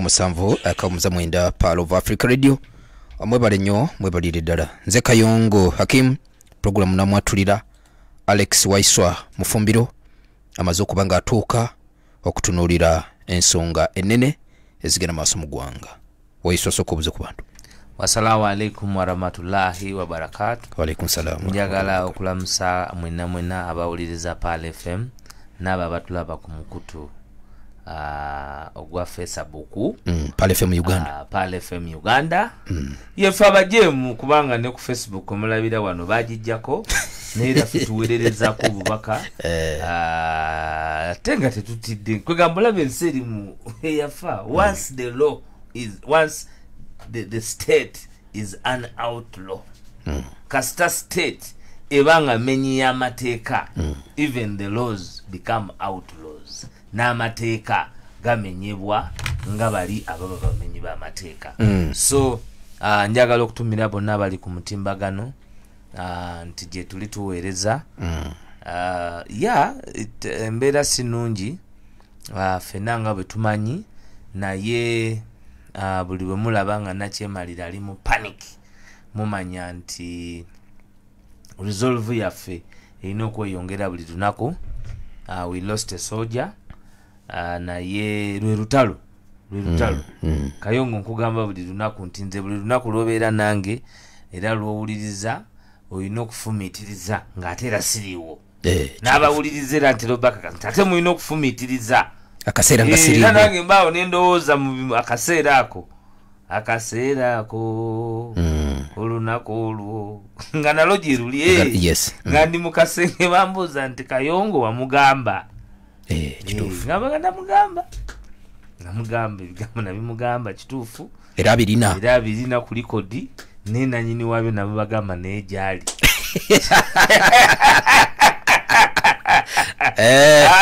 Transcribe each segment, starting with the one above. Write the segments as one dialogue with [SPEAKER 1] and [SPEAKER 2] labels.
[SPEAKER 1] musanvu akamuza mwenda Pearl of Africa Radio mwebale nnyo mwebalire ddala nze Kayongo Hakim program namwatulira Alex Waiswa mufumbiro amaze okubanga atuuka okutunuulira ensonga ennene ezigenda maaso mu ggwanga. Waiswa sokobuze ku bantu.
[SPEAKER 2] Wassalamu alaikum warahmatullahi wabarakatuh.
[SPEAKER 1] Wa alaikum salam.
[SPEAKER 2] Njagala okulamusa mwena abawuliriza Pearl FM n'abo abatulaba ku mukutu ogwa Facebook
[SPEAKER 1] Pearl FM Uganda.
[SPEAKER 2] Pearl FM Uganda. Yefe abajemu kubanga ne ku Facebook omulabira wano bagijjako neera fituweererezako obubaka tenga tetutidde kwegamba olabe ensi erimu eyafa once the law is once the state is an outlaw kasita state ebanga menyi y'amateeka even the laws become outlaws n'amateeka gamenyebwa nga bali ababa bamenyi b'amateeka so njagala okutumira bonna abali ku mutimbagano nti gye tuli tuweereza embeera sinungi ffenna nga bwe tumanyi naye buli bwe mulaba nga nakyemalira ali mu panic mumanya nti resolve yaffe erina okweyongera buli lunaku. We lost a soldier naye lwe lutalo Kayongo nkugamba buli lunaku nti nze buli lunaku lwobeera nange era lwowuliriza olina okufumiitiriza ng'ate era siriiwo n'abawuliriza era ntera obaka nti ate mulina okufumiitiriza
[SPEAKER 1] akaseera nga siriiwo
[SPEAKER 2] era nange mbaawo ne ndowooza mu akaseera ako olunaku olwo nga nalwo gye luli nga ndi mu kasenge bambuuza nti Kayongo wamugamba ngamba namugamba ebigambo nabimugamba kituufu
[SPEAKER 1] era abirina
[SPEAKER 2] ku likodi ne nanyini waabyo nabo bagamba naye gyali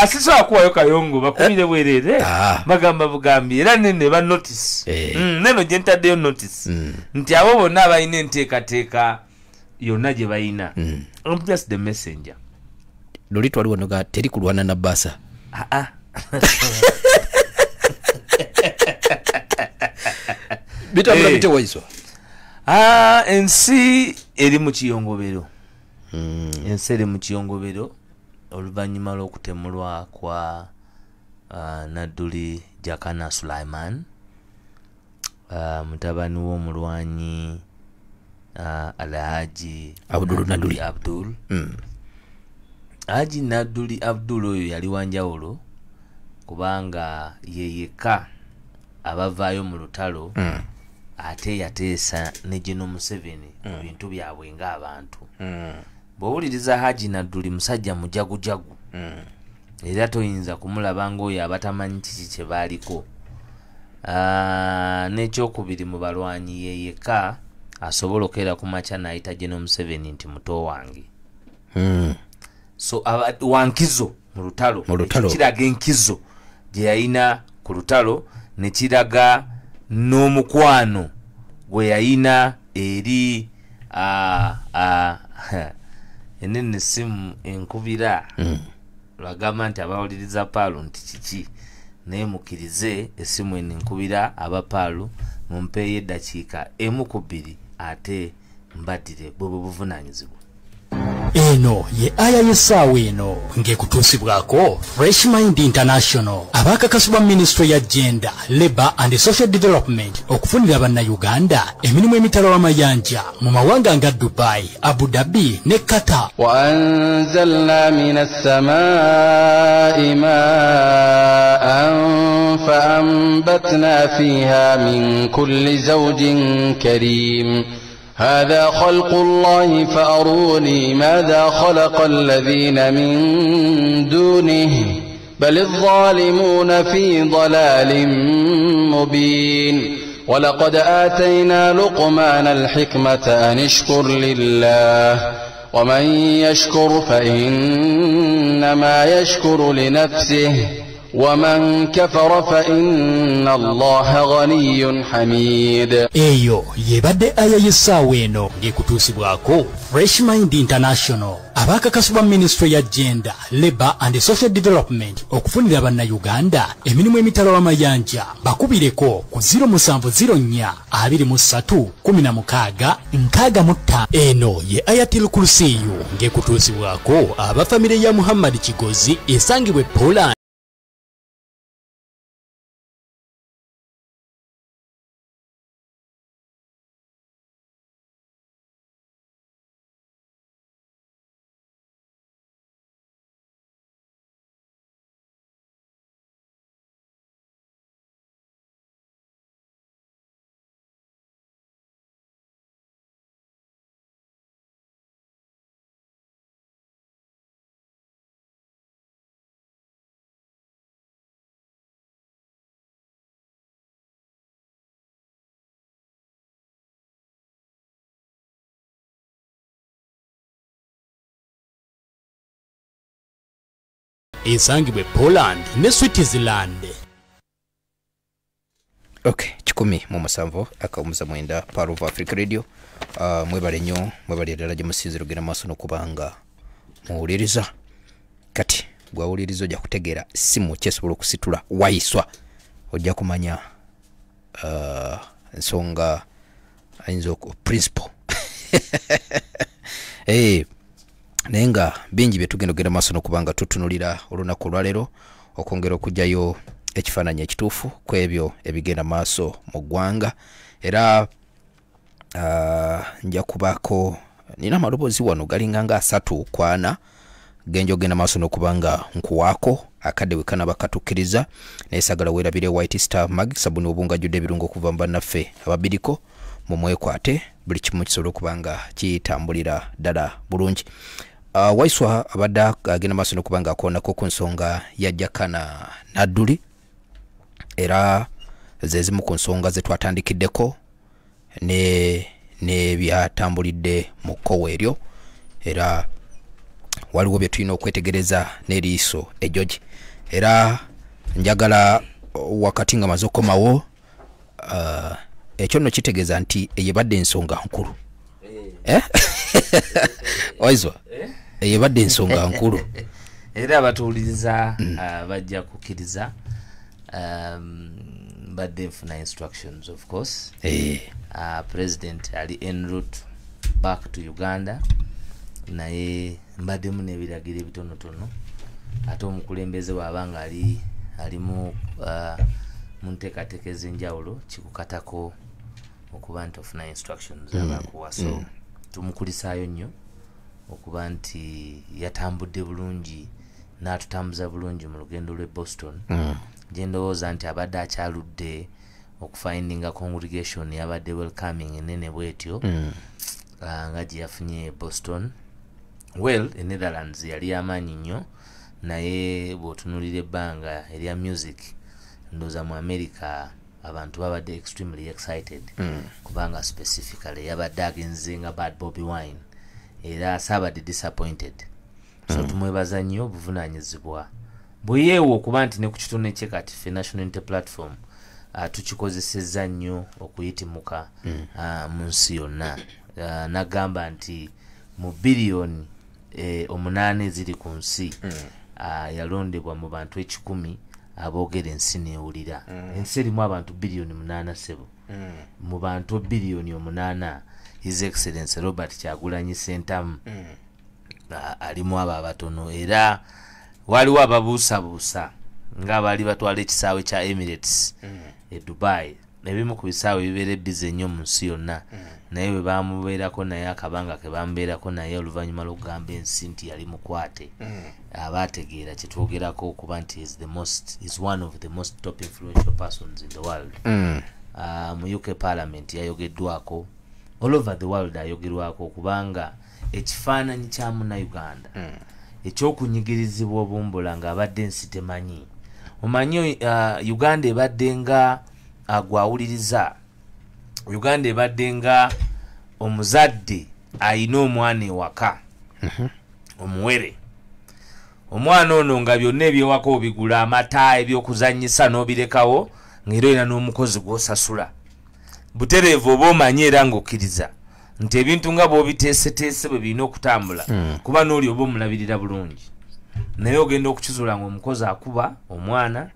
[SPEAKER 2] sisobola kuwayo Kayongo bakumire bwereere bagamba bugambi era nene ba notice neno gye ntaddeyo notice nti abo bonna abalina enteekateeka yonna gye balina I'm just the messenger.
[SPEAKER 1] Loli twali wano teri kulwana na basa bitambula bite Waiswa?
[SPEAKER 2] Ensi eri mu kiyongobero oluvannyuma lw'okutemulwa kwa Nadduli Jakana Sulaiman mutabani w'omulwanyi Alhaji Abdul Haji Nadduli Abdul oyo yali wanjawulo kubanga yeyeka abavaayo mu lutalo ate yateesa ne Gino Museveni ebintu byabwe ng'abantu bw'owuliriza Haji Nadduli musajja mujagujagu era toyinza kumulaba ng'oyo abatamanyi kiki kye baaliko n'ekyokubiri mu balwanyi yeyeka asobola okeera ku makya n'ayita Gino Museveni nti muto wange so wankizo mu lutalo kiraga enkizo gye yayina ku lutalo ne kiraga n'omukwano gwe yayina eri enene simu enkubira lwagamba nti abawuliriza Paalu nti kiki naye mukirize essimu eno enkubira abapaalu mumpeeyo eddakiika emu ku bbiri ate mbaddire bwe buvunaanyizibwa.
[SPEAKER 3] Eno ye aya y'essaawa eno ng'ekutuusibwako Fresh Mind International abakakasibwa Ministry ya Gender, Labour and Social Development okufunira bannayuganda emirimu emitalo w'amayanja mu mawanga nga Dubai, Abu Dhabi ne Qatar.
[SPEAKER 4] Wa anzalna minas samaa'i maa'an fa anbatna fiha min kulli zawjin karim. هذا خلق الله فأروني ماذا خلق الذين من دونه بل الظالمون في ضلال مبين ولقد آتينا لقمان الحكمة أن اشكر لله ومن يشكر فإنما يشكر لنفسه ومن كفر فإن الله غني حميد.
[SPEAKER 3] eyo yebadde aya y'essaawa eno ng'ekutuusibwako Fresh Mind International abakakasibwa Ministry ya Gender, Labour and Social Development okufunira bannayuganda emirimu emitala w'amayanja bakubireko ku 0704 23 16 65. eno ye Ayatul Kursiyu ng'ekutuusibwako abafamire ya Muhammad Kigozi esangibwe Poland. esangibwe Poland ne Switzerland.
[SPEAKER 1] Okay, 17 akawumuza mwenda Power of Africa Radio. Mwebale nnyo, mwebale ddala gye musinzira ogenda maaso n'okubanga muwuliriza. Kati gwawuliriza ojja kutegeera simu kyesobola okusitula wayiswa ojja kumanya ensonga ayinza principle. Naye nga bingi bye tugenda ogenda maaso n'okubanga tutunulira olunaku olwaleero okwongera okugyayo ekifaananyi ekituufu ku ebyo ebigenda maaso mu ggwanga. Era nja kubaako nina amaloboozi wano galinga nga 3 ku 4 genja ogenda maaso n'okubanga nkuwaako akadde we kanaba katukkiriza. Naye saagala weerabire White Star Mag sabuni obungajjudde ebirungo okuva mu bannaffe ababiriko mu mwekwate buli kimu kisobola okubanga kitambulira ddala bulungi. Waiswa abadde agenda maaso n'okubanga akoonako ku nsonga ya Jakana Nadduli era zezimu ku nsonga ze twatandikiddeko ne byatambulidde mu kkowa eryo, era waliwo bye tulina okwetegereza n'eriiso ejogi. Era njagala wakati nga maze okomawo ekyo nno kitegeeza nti eyebadde ensonga nkulu. Waizwa eyebadde ensonga nkulu
[SPEAKER 2] era abatuwuliriza bajja kukkiriza badde nfuna instructions of course. President ali en route back to Uganda, naye mbaddemu n'ebiragiro ebitonotono ate omukulembeze bw'abanga alimu mu nteekateeka ez'enjawulo kikukatako okuba nti ofuna instructions abakuwa. So tumukulisaayo nnyo okuba nti yatambudde bulungi n'atutambuza bulungi mu lugendo lw'e Boston. Gye ndowooza nti abadde akyaludde okufindinga congregation yabadde welcoming enene bwetyo nga gye yafunye Boston. Well, Netherlands yali y'amaanyi nnyo, naye bw'otunulira ebbanga erya music ndowooza mu America abantu babadde extremely excited kubanga specifically yabadde agenze nga Bad Bobby Wine era saabadde disappointed. So tumwebaza nnyo obuvunaanyizibwa bwe yeewo okuba nti ne ku kitone kye kati ffe National Unity Platform tukikozesezza nnyo okuyitimuka mu nsi yonna. Nagamba nti mu biliyoni 8 eziri ku nsi yalondebwa mu bantu 10 aboogera ensi neewulira. Ensi erimu abantu biliyoni 8 sebo. Mu bantu biliyoni 8 His Excellency Robert Kyagulanyi Ssentamu alimu abo abatono, era waliwo ababuusabuusa ng'abaali batwala ekisaawe kya Emirates e Dubai. Ebimu ku bisaawe bibeera bize nnyo mu nsi yonna, naye bwe bamubeerako naye akabanga ke bamubeerako naye oluvannyuma lw'okugamba ensi nti yali mukwate abaategeera kye twogerako okuba nti is one of the most top influential persons in the world. Mu UK Parliament yayogeddwako, all over the world ayogerwako kubanga ekifaananyi kya Munnayuganda ekyokunyigirizibwa obumbula ng'abadde ensi temanyi. Omanyi Uganda ebadde nga gwawuliriza, Uganda ebadde nga omuzadde ayina omwana ewaka omuwere, omwana ono nga byonna ebyewaka obigula amata ebyokuzanyisa n'obirekawo ng'era olina n'omukozi gw'osasula butereevu oba omanye era ng'okkiriza nti ebintu nga bw'obiteeseteese bwe birina okutambula kuba n'oli oba omulabirira bulungi naye ogenda okukizuula ng'omukozi akuba omwana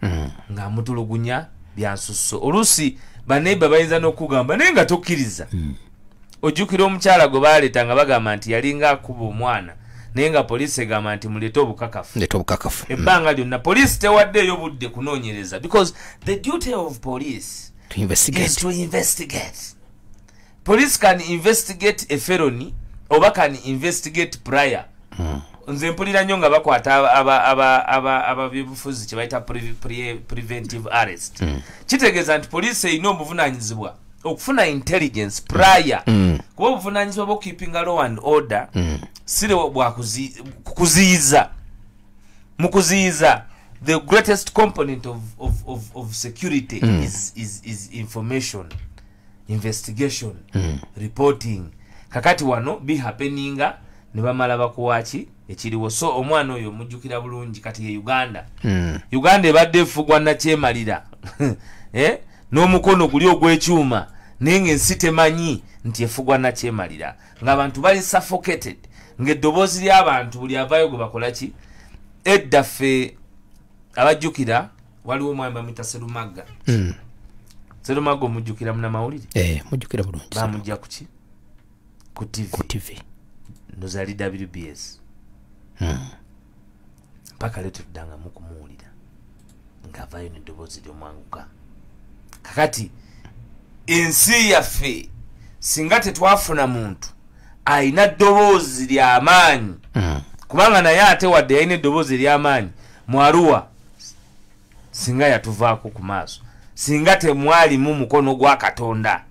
[SPEAKER 2] ng'amutulugunya byansusso oluusi baneiba bayinza n'okugamba naye nga tokkiriza ojjukira omukyala gwe baaleeta nga bagamba nti yalinga akuba omwana naye nga poliisi egamba nti muleete obukakafu ebbanga lyonna poliisi tewaddeeyo budde kunoonyereza because the duty of police is to investigate. Police can investigate a felony oba can investigate prior. Nze mpulira nnyo nga bakwata ababyebufuzi kye bayita preventive arrest. Kitegeeza nti poliisi erina obuvunaanyizibwa okufuna intelligence prior kuba obuvunaanyizibwa bwo keeping law and order sire bwa kuziyiza mu kuziyiza the greatest component of security is information, investigation, reporting. Kakati wano be happeninga ne bamala bakuwaki ekiriwo so omwana oyo mujjukira bulungi kati ye Uganda. Uganda ebadde efugwa na kyemalira n'omukono guli ogw'ekyuma naye ng'ensi temanyi nti efugwa na kyemalira ng'abantu bali suffocated ng'eddoboozi ly'abantu buli avaayo gwe bakola ki edda ffe abajjukira waliwo omwami bamwita Serumagga. Serumagga omujjukira munnamawulire
[SPEAKER 1] mujjukira bulungi
[SPEAKER 2] bamujja kuki ku TV nozali WBS mpaka leero tuddanga mukumuwulira ng'avaayo n'eddoboozi ly'omwanguka. Kakati ensi yaffe singa tetwafuna muntu ayina ddoboozi ly'amaanyi kubanga naye ate wadde yalina eddoboozi ery'amaanyi mu Arua singa yatuvaako ku maaso singa temwalimu mukono gwa Katonda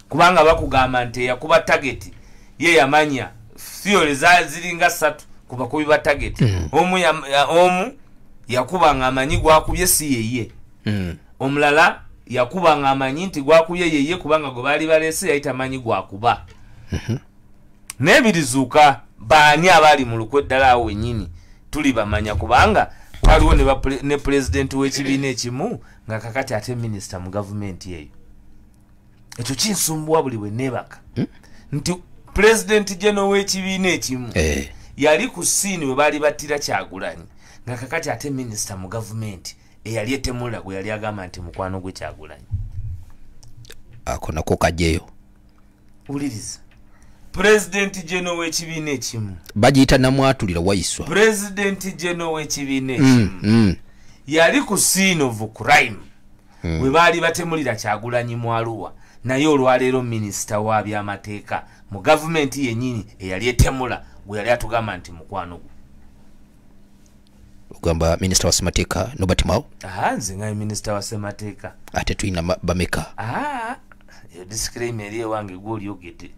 [SPEAKER 2] kubanga bakugamba nti yakuba tageti ye yamanya theory ziringa 3 kuba kubi ba tageti omu yakuba nga amanyi gwakubye si yeye omulala yakuba nga amanyi nti gwakubye yeye kubanga gwe bali balese yayita manyi gwakuba nebirizuuka baani abali mu lukwe ddala awo wennyini tuli bamanya kubanga waliwo ne president w'ekibiina ekimu nga kakati ate minisita mu gavumenti eyo. Ekyo kinsumbuwa buli bwe neebaka nti president general w'ekibiina ekimu yali ku siini we baali battira Kyagulanyi nga kakati ate minisita mu gavumenti eyali etemula gwe yali agamba nti mukwano gwe Kyagulanyi.
[SPEAKER 1] Ako nako kajjeyo.
[SPEAKER 2] Uliriza. President general w'ekibiina ekimu
[SPEAKER 1] bagiyita namwatulira Waiswa.
[SPEAKER 2] President general w'ekibiina ekimu yali ku scene of crime we baali batemulira Kyagulanyi mu Arua naye olwaleero minisita wa byamateeka mu gavumenti yennyini eyali etemula gwe yali atugamba nti mukwano gwe.
[SPEAKER 1] Ugamba minisita wa semateeka Nobert Mao?
[SPEAKER 2] Nze nga minisita wa semateeka
[SPEAKER 1] ate tulina bameka?
[SPEAKER 2] Yo disclaimer eri ewange gwe olyogedde.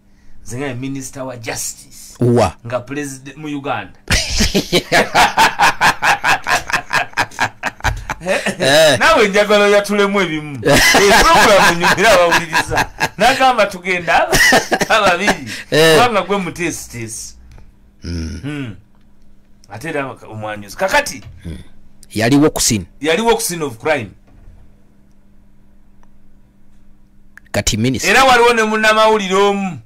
[SPEAKER 2] Nze nga minisita wa justice nga president mu Uganda. Nawe njagala yatulemu ebimu program nyumira abawuliriza nagamba tugenda ababiri kubanga gwe mutesitesi ate era omwanyuzi kakati
[SPEAKER 1] yaliwo ku scene
[SPEAKER 2] of crime
[SPEAKER 1] kati minisita
[SPEAKER 2] era waliwo ne munnamawulire omu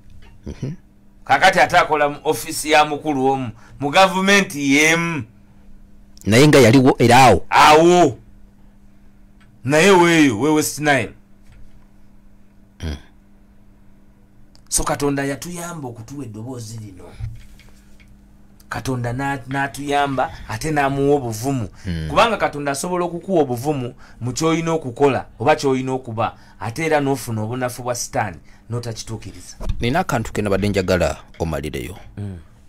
[SPEAKER 2] kakati ate akola mu ofisi ya mukulu omu mu gavumenti yemu
[SPEAKER 1] naye nga yaliwo era
[SPEAKER 2] awo naye weeyo we West Nile. So Katonda yatuyamba okutuwa eddoboozi lino. Katonda n'atuyamba ate n'amuwa obuvumu kubanga Katonda asobola okukuwa obuvumu mu ky'olina okukola oba ky'olina okuba ate era n'ofuna obunafu bwa sitaani n'otakituukiriza.
[SPEAKER 1] Nina akantu ke nabadde njagala omalireyo.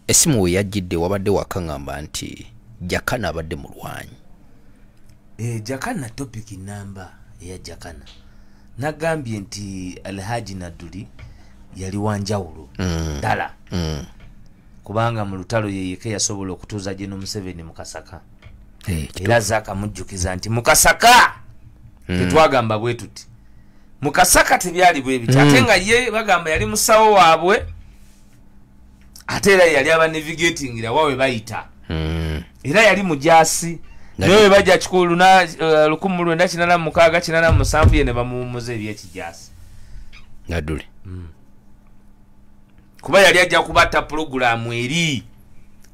[SPEAKER 1] Essimu we yajjidde wabadde wakaŋŋamba nti Jakana abadde mulwanyi.
[SPEAKER 2] Jakana topic namba eya Jakana nagambye nti Alhaji Nadduli yali wanjawulo ddala kubanga mu lutalo yeyeke yasobola okutuuza General Museveni mu Kasaka era Zaaka mujjukiza nti mu Kasaka tetwagamba bwe tuti mu Kasaka tebyali bwe biti ate nga ye bagamba yali musawo waabwe ate era yali aba navigating wawe bayita era yali mujaasi naye bajja kikulu na 1986 yene bamuwumuza ebyekijaasi
[SPEAKER 1] Nadduli
[SPEAKER 2] kuba yali ajja kubatta pulogulaamu eri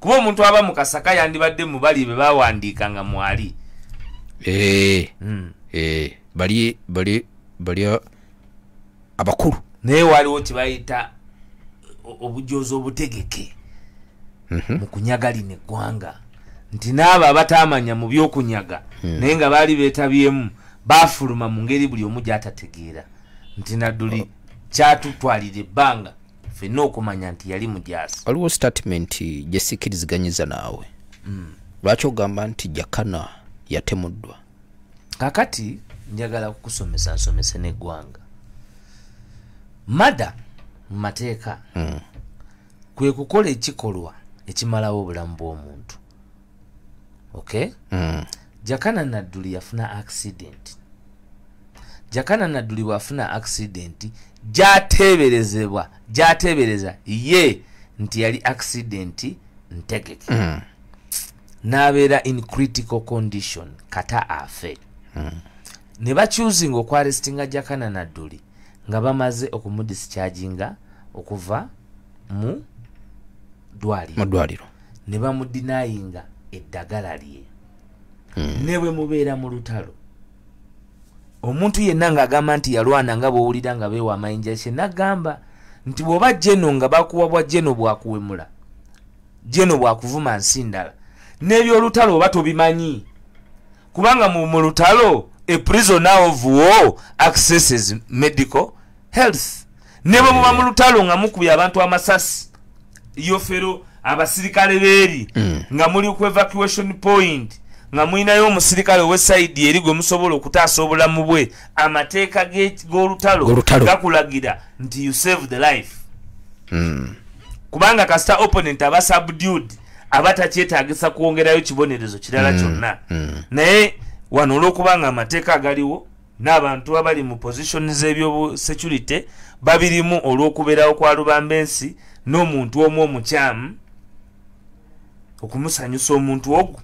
[SPEAKER 2] kuba omuntu aba mu Kasaka yandibadde mu bali be bawandiika nga mwali
[SPEAKER 1] bali abakulu
[SPEAKER 2] naye waliwo kibayita obujozi obutegeke mu kunyaga lino eggwanga nti n'abo abatamanya mu byokunyaga naye nga baali beetabyemu baafuluma mu ngeri buli omu gy'atategeera nti Nadduli kyatutwalira ebbanga ffenna okumanya nti yali mujaasi.
[SPEAKER 1] Waliwo statement gye sikiriziganyiza naawe lwaki ogamba nti Jakana yatemuddwa?
[SPEAKER 2] Kakati njagala kukusomesa nsomese n'eggwanga. Mada mu mateeka kwe kukola ekikolwa ekimalawo obulamu bw'omuntu. Okay? Jakana Nadduli yafuna accident. Jakana Nadduli wafuna accident gyateebereza ye nti yali accident ntegeke. N'abeera in critical condition kata afe. Ne bakyuzinga okwarestinga Jakana Nadduli nga bamaze okumudischarginga okuva mu ddwaliro ne bamudinayinga eddagala lye. Ne bwe mubeera mu lutalo omuntu yenna ng'agamba nti yalwana nga bw'owulira nga beewa amayinja kye n'agamba nti bw'oba jeno nga bakuwa bwa jeno bwakuwemula jeno bwakuvuma nsi ndala n'ebyolutalo oba tobimanyi kubanga mu lutalo a prisoner of war accesses medical health. Ne bwe muba mu lutalo nga mukubye abantu amasasi yofero abasirikale beeri nga muli ku evacuation point nga mulinayo omusirikale ow'essaidi eri gwe musobola okutaasa obulamu bwe amateeka g'olutalo gakulagira nti you save the life. Kubanga kasita opponent aba subdued aba takyetaagisa kwongerayo kibonerezo kirala kyonna. Naye wano olw'okubanga amateeka agaliwo n'abantu abali mu position z'ebyobu security babirimu olw'okubeerawo kwa lubambensi n'omuntu omu omukyamu okumusanyusa omuntu ogwo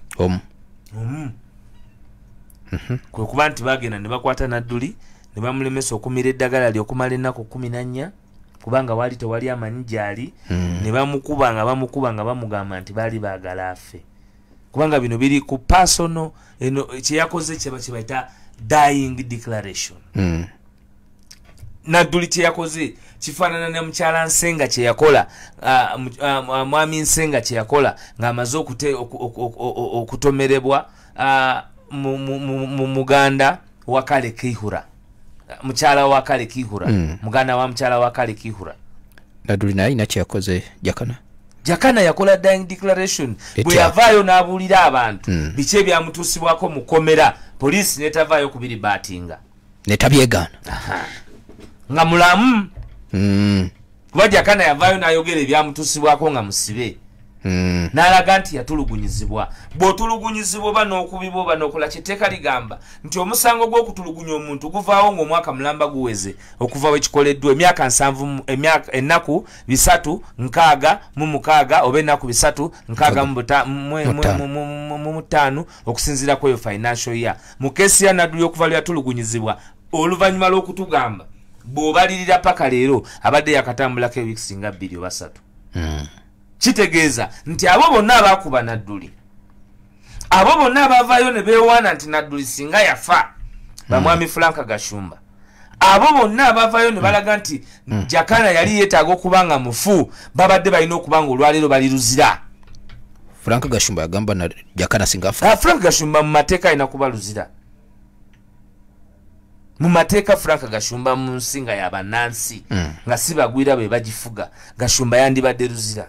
[SPEAKER 2] kwe kuba nti bagenda ne bakwata Nadduli ne bamulemesa okumira eddagala lyokumala ennaku 14 kubanga wali tewali amanyi gyali ne bamukuba nga bamugamba nti baali baagala afe kubanga bino biri ku personal eno kyeyakoze kyebayita dying declaration. Nadduli kyeyakoze kifaanana ne mukyala Nsenga kyeyakola mwami Nsenga kyeyakola ng'amaze okutomerebwa mu muganda wa Kale Kihura mukyala wa Kale Kihura muganda wa mukyala wa Kale Kihura.
[SPEAKER 1] Nadduli naye alina kyeyakoze Jakana
[SPEAKER 2] yakola dying declaration bwe yavaayo n'abuulira abantu biki ebyamutuusibwako mu kkomera poliisi netavaayo kubiribatinga
[SPEAKER 1] netabyegaana
[SPEAKER 2] nga mulamu kuba Jakana yavaayo n'ayogera ebyamutuusibwako nga musibe n'alaga nti yatulugunyizibwa. Bw'otulugunyizibwa oba n'okubibwa oba n'okola kyeteeka ligamba nti omusango gw'okutulugunya omuntu guvaawo ng'omwaka mulamba guweze okuva wekikoleddwa emyaka 7 ennaku 366 oba ennaku 365 okusinziira ku eyo financial year. Mu keesi ya Nadduli okuva lwe yatulugunyizibwa oluvannyuma lw'okutugamba bw'obalirira paka leero abadde yakatambulako ewiiki nga 2 oba 3. Kitegeeza nti abo bonna abakuba Nadduli abo bonna abavaayo ne beewaana nti Nadduli singa yafa bamwami Frank Gashumba abo bonna abavaayo ne balaga nti Jakana yali yeetaaga okubanga mufu babadde balina okubanga olwaleero bali Luzira.
[SPEAKER 1] Frank Gashumba yagamba na Jakana singa afa.
[SPEAKER 2] Frank Gashumba mu mateeka alina kuba Luzira. Mu mateeka Frank Gashumba mu nsinga y'abannansi nga si bagwira be bagifuga Gashumba yandibadde Luzira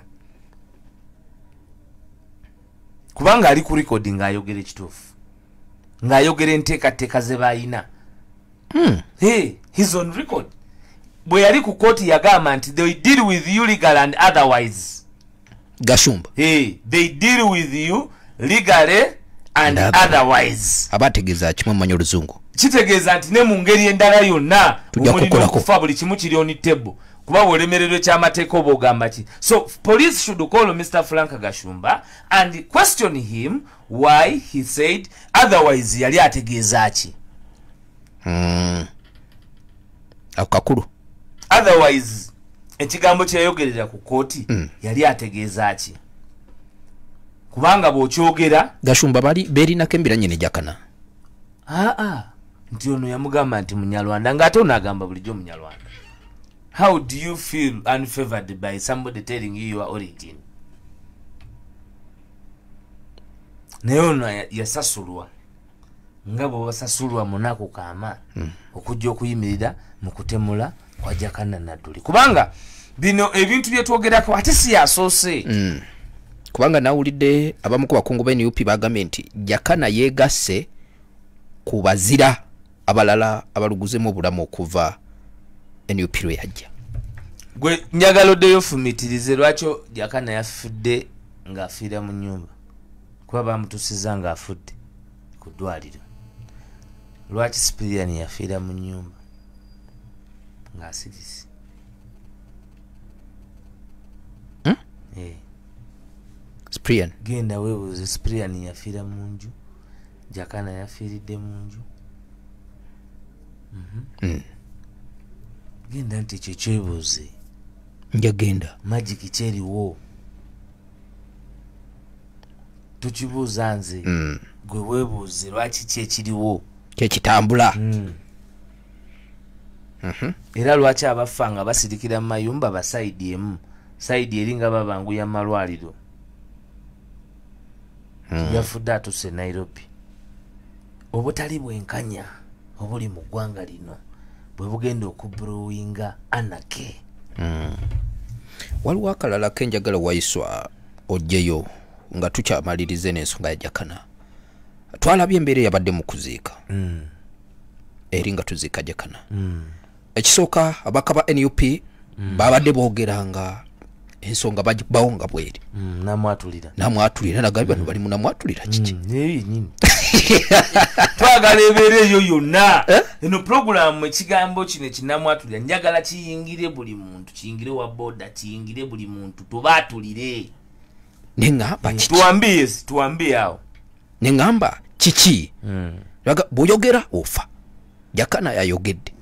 [SPEAKER 2] kubanga ali ku recording ng'ayogera ekituufu ng'ayogera enteekateeka ze bayina. He's on record. Bwe yali ku kooti yagamba nti they deal with you legal and otherwise.
[SPEAKER 1] Gashumba
[SPEAKER 2] they deal with you legally and otherwise.
[SPEAKER 1] Abategeeza kimwe manyi oluzungu
[SPEAKER 2] kitegeeza nti ne mu ngeri endala yonna omulina okufa buli kimu kiri on table kuba olemererwe kyamateeka oba ogamba ki. So police should call Mr. Frank Gashumba and question him why he said otherwise. Yali ategeeza ki?
[SPEAKER 1] Akakulu.
[SPEAKER 2] Otherwise ekigambo kyeyayogerera ku kooti yali ategeeza ki? Kubanga bw'okyogera
[SPEAKER 1] Gashumba bali berinako embiranye ne Jakana.
[SPEAKER 2] Nti ono yamugamba nti Munyarwanda ng'ate ono agamba bulijjo Munyarwanda. How do you feel unfavored by somebody telling you your origin? Naye ono yasasulwa nga bwe basasulwa munaku kaama okujja okuyimirira mu kutemula kwa Jakana Nadduli. Kubanga bino ebintu bye twogerako ate si yasoose.
[SPEAKER 1] Kubanga nawulidde abamu ku bakungu ba NUP bagambye nti Jakana yeegasse ku bazira abalala abaluguzemu obulamu okuva NUP lwe yajja.
[SPEAKER 2] Gwe njagala oddeyo fumitirize lwakyo Jakana yafudde ng'afiira mu nnyumba. Kuba bamutusiza ng'afudde ku ddwaliro. Lwaki Cyprian yafiira mu nnyumba ng'asirisi?
[SPEAKER 1] Cyprian.
[SPEAKER 2] Genda weebuuze Cyprian yafiira mu nju, Jakana yafiiridde mu nju. Genda nti ekyo kyebuuze.
[SPEAKER 1] Njagenda.
[SPEAKER 2] Magic kyeriwo. Tukibuuza nze. Gwe weebuuze lwaki kyekiriwo.
[SPEAKER 1] Kyekitambula.
[SPEAKER 2] Era lwaki abafa nga basirikira mu mayumba basayidi emu. Sayidi eri nga babanguya malwaliro. Yafudde atuse Nairobi. Obutali bwenkanya obuli mu ggwanga lino bwe bugenda okubrewinga anake.
[SPEAKER 1] Waliwo akalala kenjagala Waiswa ojjeyo nga tukyamalirize n'ensonga ya Jakana. Twalabye embeera yabadde mu kuziika. Eri nga tuziika Jakana. Ekisooka abaka ba NUP babadde boogeranga ensonga bawonga bweri. Namwatulira nagambye bano bali munamwatulira kiki?
[SPEAKER 2] Nyini. Twagala ebeera eyo yonna. Eno program ekigambo kino kinamwatulira njagala kiyingire buli muntu, kiyingire wa boda, kiyingire buli muntu tubaatulire.
[SPEAKER 1] Nengamba kiki?
[SPEAKER 2] Tuwambie awo.
[SPEAKER 1] Nengamba kiki? Bw'oyogera ofa. Jakana yayogedde.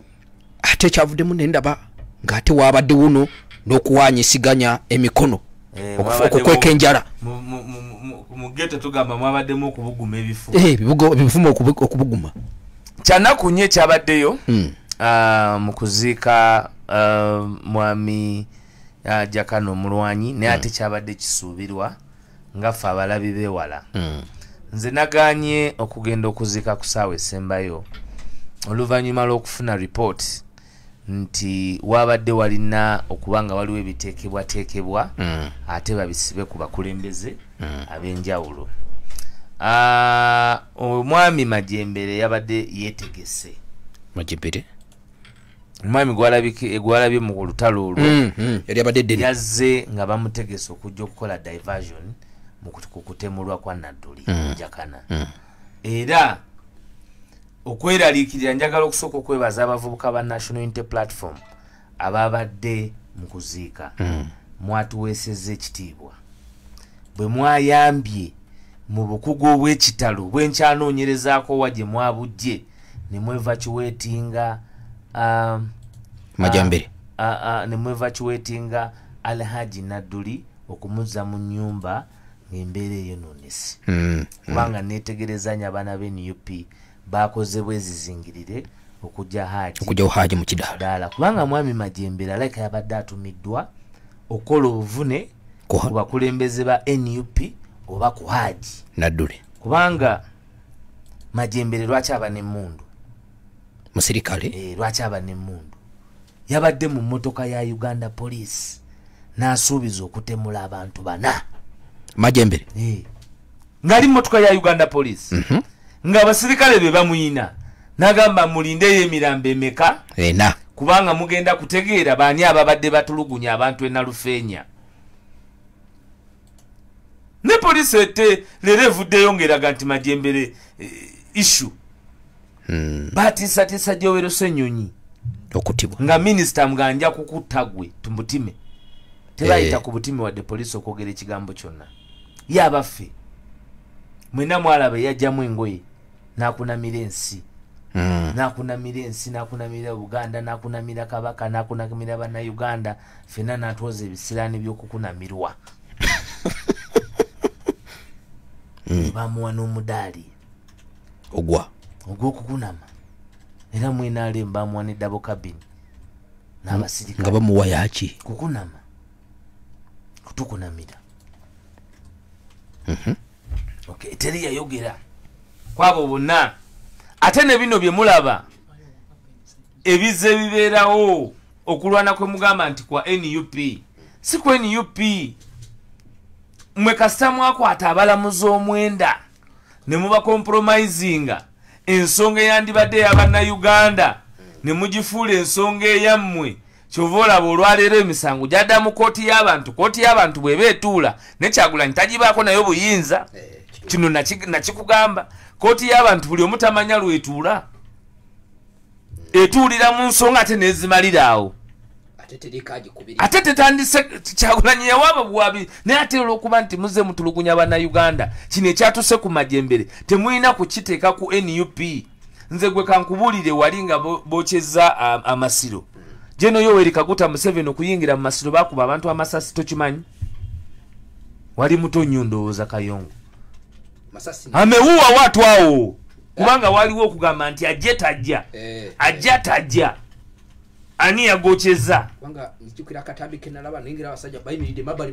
[SPEAKER 1] Ate kyavuddemu nendaba ng'ate wabadde wuno n'okuwanyisiganya emikono okukweka enjala.
[SPEAKER 2] Mu ghetto tugamba mwabaddemu okubuguma ebifu.
[SPEAKER 1] Ebifumu okubuguma.
[SPEAKER 2] Kyanaku nnyo ekyabaddeyo mu kuziika mwami Jakana omulwanyi naye ate kyabadde kisuubirwa nga ffe abalabi beewala. Nze naganye okugenda okuziika ku ssaawa esembayo oluvannyuma lw'okufuna report nti wabadde walina okubanga waliwo ebiteekebwateekebwa ate babisibe ku bakulembeze ab'enjawulo. Omwami Majembere yabadde yeetegese.
[SPEAKER 1] Majembere?
[SPEAKER 2] Omwami gwalabye mu lutalo olwo
[SPEAKER 1] yali abadde ddene.
[SPEAKER 2] Yazze nga bamutegese okujja okukola diversion mu kutemulwa kwa Nadduli Jakana. Era okweraliikirira njagala okusooka okwebaza abavubuka ba National Unity Platform ababadde mu kuziika. Mwatuweesezza ekitiibwa. Bwe mwayambye mu bukugu obw'ekitalo bwenkyanoonyerezaako wa gye mwabujje ne mwevacuweetinga
[SPEAKER 1] Majembere.
[SPEAKER 2] Ne mwevacuweetinga Alhaji Nadduli okumuzza mu nnyumba ng'embeera eyonoonese. Kubanga neetegerezanya abaana b'NUP bakoze bwezizingirire okujja haji
[SPEAKER 1] mu kidaala.
[SPEAKER 2] Kubanga mwami Majembere alabika yabadde atumiddwa okukola obuvune ku bakulembeze ba NUP oba ku haji
[SPEAKER 1] Nadduli.
[SPEAKER 2] Kubanga Majembere lwaki aba n'emmundu?
[SPEAKER 1] Musirikale?
[SPEAKER 2] Lwaki aba n'emmundu? Yabadde mu mmotoka ya Uganda Police n'asuubiza okutemula abantu bana.
[SPEAKER 1] Majembere?
[SPEAKER 2] Ng'ali mu mmotoka ya Uganda Police. Nga abasirikale be bamuyina n'agamba mulindeyo emirambo emeka kubanga mugenda kutegeera baani ababadde batulugunya abantu enalufeenya. Ne poliisi ete leero evuddeyo ng'eraga nti Majembere issue. Batiisatiisa Joweero Ssenyonyi
[SPEAKER 1] okutibwa
[SPEAKER 2] nga minisita muganja kukutagwe tumutime tebayita ku butime wadde poliisi okwogera ekigambo kyonna ye abaffe mwena mwalaba yajjamu engoye nakunamira ensi nakunamira ensi nakunamira Buganda nakunamira Kabaka nakunamira bannayuganda fena natwoza ebisiraani by'okukunamirwa bamuwa n'omudaali ogw'okukunama era mwena NRM bamuwa ne double cabin n'abasirikale
[SPEAKER 1] nga bamuwa yaki
[SPEAKER 2] kukunama kutukunamira okay teri yayogera kwabo bonna ate ne bino bye mulaba ebize bibeerawo okulwana kwe mugamba nti kwa NUP si kwa NUP mwe kasita mwakwata abalamuzi omwenda ne muba compromisinga ensonga eyandibadde y'abannayuganda ne mugifuula ensonga eyammwe kyova olaba olwaleero emisango gyadda mu kooti y'abantu bw'eba etuula ne Kyagulanyi tagibaako nayo buyinza kino nakikugamba kooti y'abantu buli omu tamanya lwetuula etuulira mu nsonga ate nezimalira awo ate tetandise Kyagulanyi yawaaba buwabi naye ate olw'okuba nti muze mutulugunya bannayuganda kino ekyatuse ku Majembere temulina kukiteeka ku NUP nze gwe kankubuulire wali nga bokyeza amasiro Jeno Yoweri Kaguta Museveni okuyingira mu masiro bakuba abantu amasasi tokimanyi wali muto nnyo ndowooza Kayongo amewuwa watu hao kubanga waliwo okugamba nti ajja tajja ani yagokyeza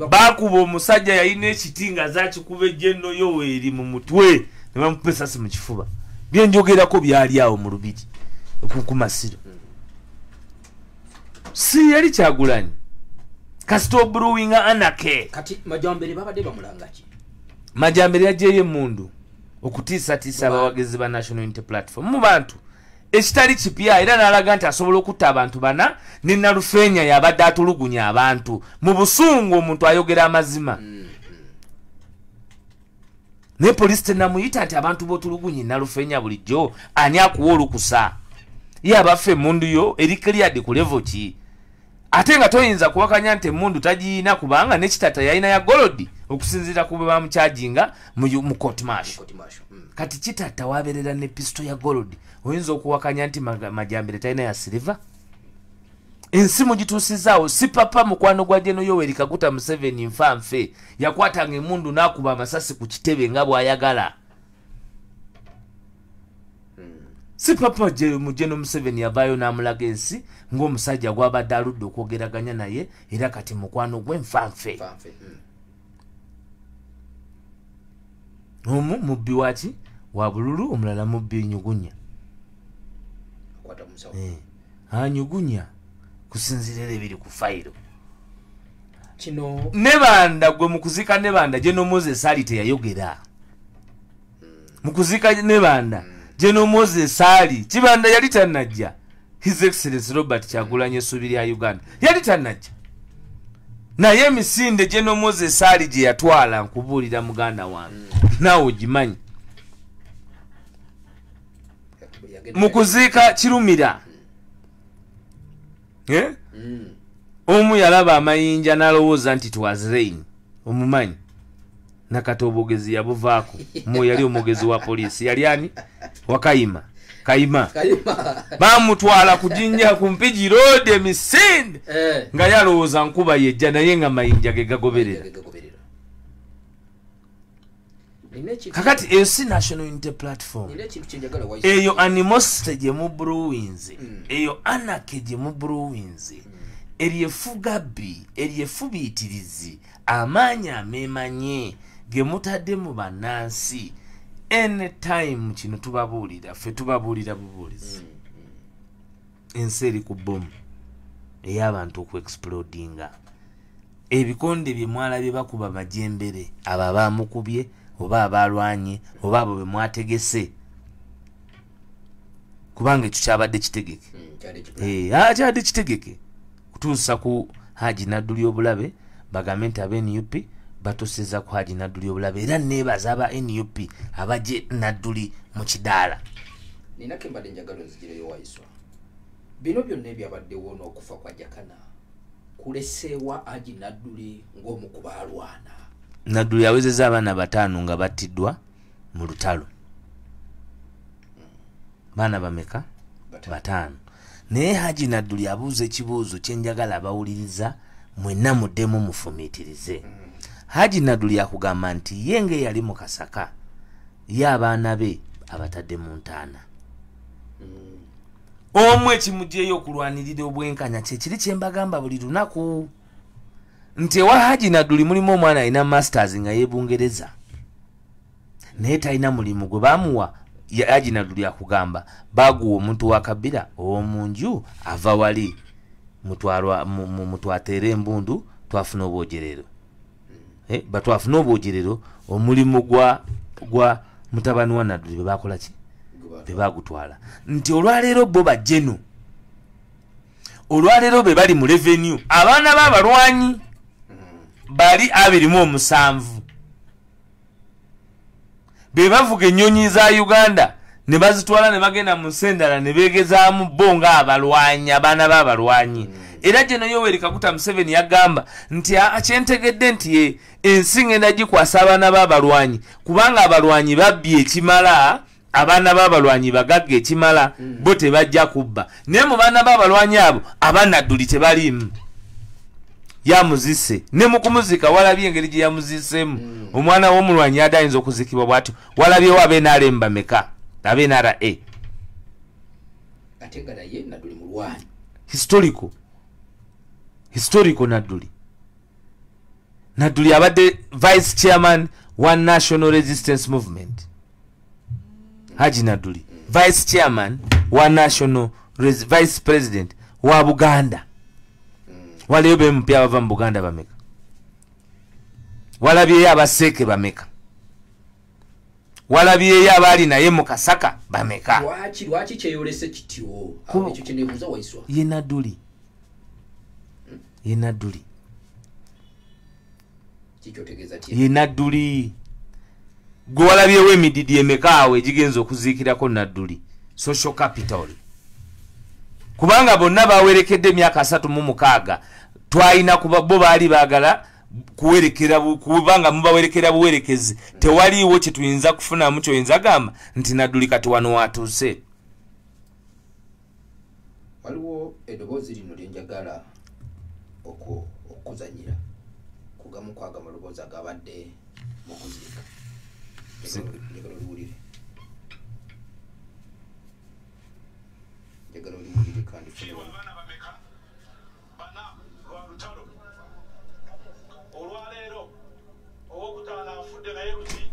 [SPEAKER 2] bakuba omusajja yalina ekitinga zakikuba Jeno Yoweri mu mutwe ne bamukuba esasi mu kifuba byenjogerako byali awo mu Lubiri ku masiro si yali Kyagulanyi kasito brewing anake
[SPEAKER 1] kati Majambere babadde bamulangaki
[SPEAKER 2] Majambere yajeyo emundu okutiisatiisa abawagezi ba National Unity Platform mu bantu ekitali kipya era n'alaga nti asobola okutta abantu bana ne Nalufeenya yabadde atulugunya abantu mu busungu omuntu ayogera amazima ne poliisi tenamuyita nti abantu b'otulugunye Nalufeenya bulijjo ani akuwa olukusa ye abaffe emundu yo eri cleared ku level ki ate nga toyinza kuwakanya nti emundu tagiina kubanga nekitata yalina ya golodi okusinziira ku bwe bamukyajinga mu court martial kati kitata waberera ne pisto ya golodi oyinza okuwakanya nti Majambere talina ya silver ensi mugituusizaawo si papa mukwano gwa Jeno Yoweri Kaguta Museveni nfanfe yakwatanga emundu n'akuba amasasi ku kitebe nga bw'ayagala si papa Jeno Museveni yavaayo n'amulaga ensi ng'omusajja gw'abadde aludde okwogeraganya naye era kati mukwano gwe nfanfe omu mubbi waki wa bululu omulala mubbi nyugunya anyugunya kusinzirira ebiri ku fayiro
[SPEAKER 1] kino
[SPEAKER 2] nebanda gwe mukuzika nebanda Jeno Moses ali teyayogera mukuzika nebanda Jeno Moses ali kibanda yali tanajja His Excellency Robert Kyagulanyi Essuubi lya Uganda yali tanajja naye emisinde Jeno Moses ali gye yatwala nkubuulira muganda wange naawe ogimanyi mukuziika kirumira omu yalaba amayinja n'alowooza nti twas rain omumanyi nakati obwogezi yabuvaako mu yali omwogezi wa poliisi yali ani wakayima kayima bamutwala ku Jinja ku Mpigi Road emisinde nga yalowooza nkuba yejja naye nga mayinja ge gagoberera kakati ensi National Unity Platform eyo animosity gye mu brewings eyo anake gye mu brewings eryefugabbi eryefubiitirizi amaanyi ameemanye ge mutadde mu bannansi anytime kino tubabuulira ffe tubabuulira bubuulizi ensi eri ku bomu ey'abantu okuexplodinga ebikonde bye mwalabye bakuba Majembere abo abamukubye oba abalwanye oba abo be mwategese kubanga ekyo kyabadde kitegeke kyabadde kitegeke kutuusa ku Haji Nadduli obulabe bagambe nti aba NUP batoseza ku Haji Nadduli obulabe era neebaza aba NUP abaje Nadduli mu kidaala
[SPEAKER 1] nina kembadde njagala nzigireyo Waiswa bino byonna ebyabaddewo n'okufa kwa Jakana kuleseewa Haji Nadduli ng'omu ku baalwana.
[SPEAKER 2] Nadduli yawezezza abaana 5 nga battiddwa mu lutalo. Baana bameka? 5. Naye Haji Nadduli abuuza ekibuuzo kye njagala abawuliriza mwenna muddemu mufumiitirize. Haji Nadduli yakugamba nti ye nge yali mu Kasaka ye abaana be abatadde mu ntaana. Omu ekimugyeyo okulwanirira obwenkanya kye kiri kye mbagamba buli lunaku nti ewa Haji Nadduli mulimu omwana alina masters nga yeebungereza naye talina mulimu gwe baamuwa. Haji Nadduli yakugamba baguwa omuntu wa Kabira ow'omu nju ava wali mutwateera embundu twafuna obwogerero. Batwafuna obwogerero omulimu gwa mutabani wa Nadduli bwe bakola ki? Be bagutwala. Nti olwaleero bo bajjeno. Olwaleero be bali mu revenue. Abaana b'abalwanyi bali 27. Be bavuga ennyonyi za Uganda ne bazitwala ne bagenda mu Sendala ne beegezaamu bo nga abalwanyi abaana b'abalwanyi. Era Jeno Yoweri Kaguta Museveni yagamba nti akyentegedde nti ensi ngenda gikwasa abaana b'abalwanyi kubanga abalwanyi babbye ekimala abaana b'abalwanyi bagagga ekimala bo tebajja kubba. Naye mu baana b'abalwanyi abo aba Nadduli tebaliimu. Yamuzise ne mu kumuzika walabye engeri gye yamuziseemu. Omwana w'omulwanyi adayinza okuzikibwa bw'atyo walabyewo abe NRM bameka abe NRA.
[SPEAKER 1] Ate gala ye Nadduli mulwanyi. Historical Nadduli. Nadduli abadde vice chairman wa National Resistance Movement. Haji Nadduli vice chairman wa National vice president wa Buganda. Wale be mpya bava mu Buganda bameka. Walabye abaseke bameka. Walabye abali naye mu Kasaka bameka. Lwaki kyeyolese kityo? Awo ekyo kyenebuuza Waiswa.
[SPEAKER 2] Ye Nadduli. Ye Nadduli.
[SPEAKER 1] Kikyotegeeza ti.
[SPEAKER 2] Ye Nadduli. Gwe walabyewo emididi emeka awo egigenza okuziikirako Nadduli. Social capital. Kubanga bonna bawerekedde emyaka 36 twalina kuba bo baali baagala kuwerekera kubanga mubawerekera buwerekezi tewaliiwo kye tuyinza kufunamu kyoyinza gamba nti Nadduli kati wano watuuse.
[SPEAKER 1] Waliwo eddoboozi lino lye njagala okuzanyira kugamu kwaga maloboozi agabadde mu kuzirika. Njagala oluwulire. Njagala oluwulire kandi fune wano.
[SPEAKER 5] Olwaleero owokutaano afudde naye luki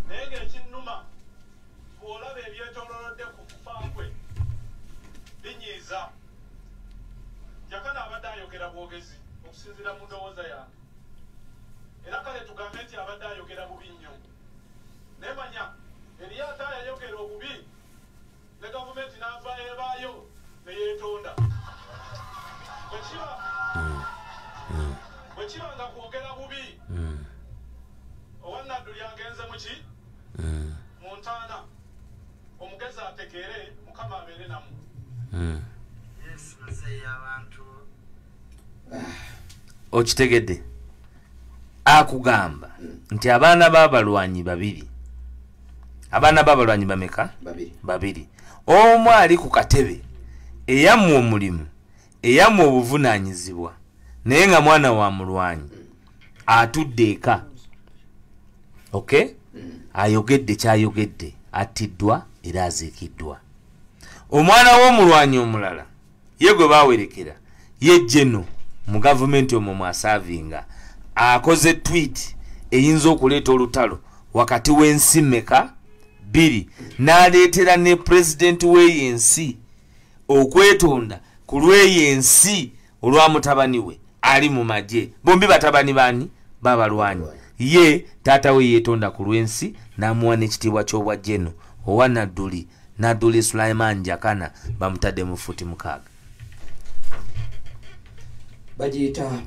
[SPEAKER 5] naye ng'ekinnuma bw'olaba ebyetoololodde ku kufa kwe binyiiza. Jakana abadde ayogera bwogezi okusinziira mu ndowooza yange era kale tugambe nti abadde ayogera bubi nnyo naye manya eriyo ate ayayogera obubi ne gavumenti n'ava ebaayo ne yeetonda bwe kiba nga kwogera bubi owa Nadduli agenze muki mu ntaana omugezi ategeere Mukama abeere namu.
[SPEAKER 2] Okitegedde akugamba nti abaana b'abalwanyi 2. Abaana b'abalwanyi bameka? 2. Omu ali ku katebe eyammwe omulimu eyammwe obuvunaanyizibwa naye nga mwana wa mulwanyi atudde eka. Okay? Ayogedde kyayogedde attiddwa era aziikiddwa. Omwana w'omulwanyi omulala ye gwe bawerekera ye Jeno mu gavumenti omwo mwasavinga akoze tweet eyinza okuleeta olutalo wakati w'ensi meka 2 n'aleetera ne president w'ensi okwetonda ku lw'ensi olwa mutabani we ali mu magye. Bombi batabani bani b'abalwanyi. Ye taata we yeetonda ku lw'ensi n'amuwa n'ekitiibwa ky'obwa Jeno owa Nadduli Sulaiman Jakana bamutadde mu futi 6.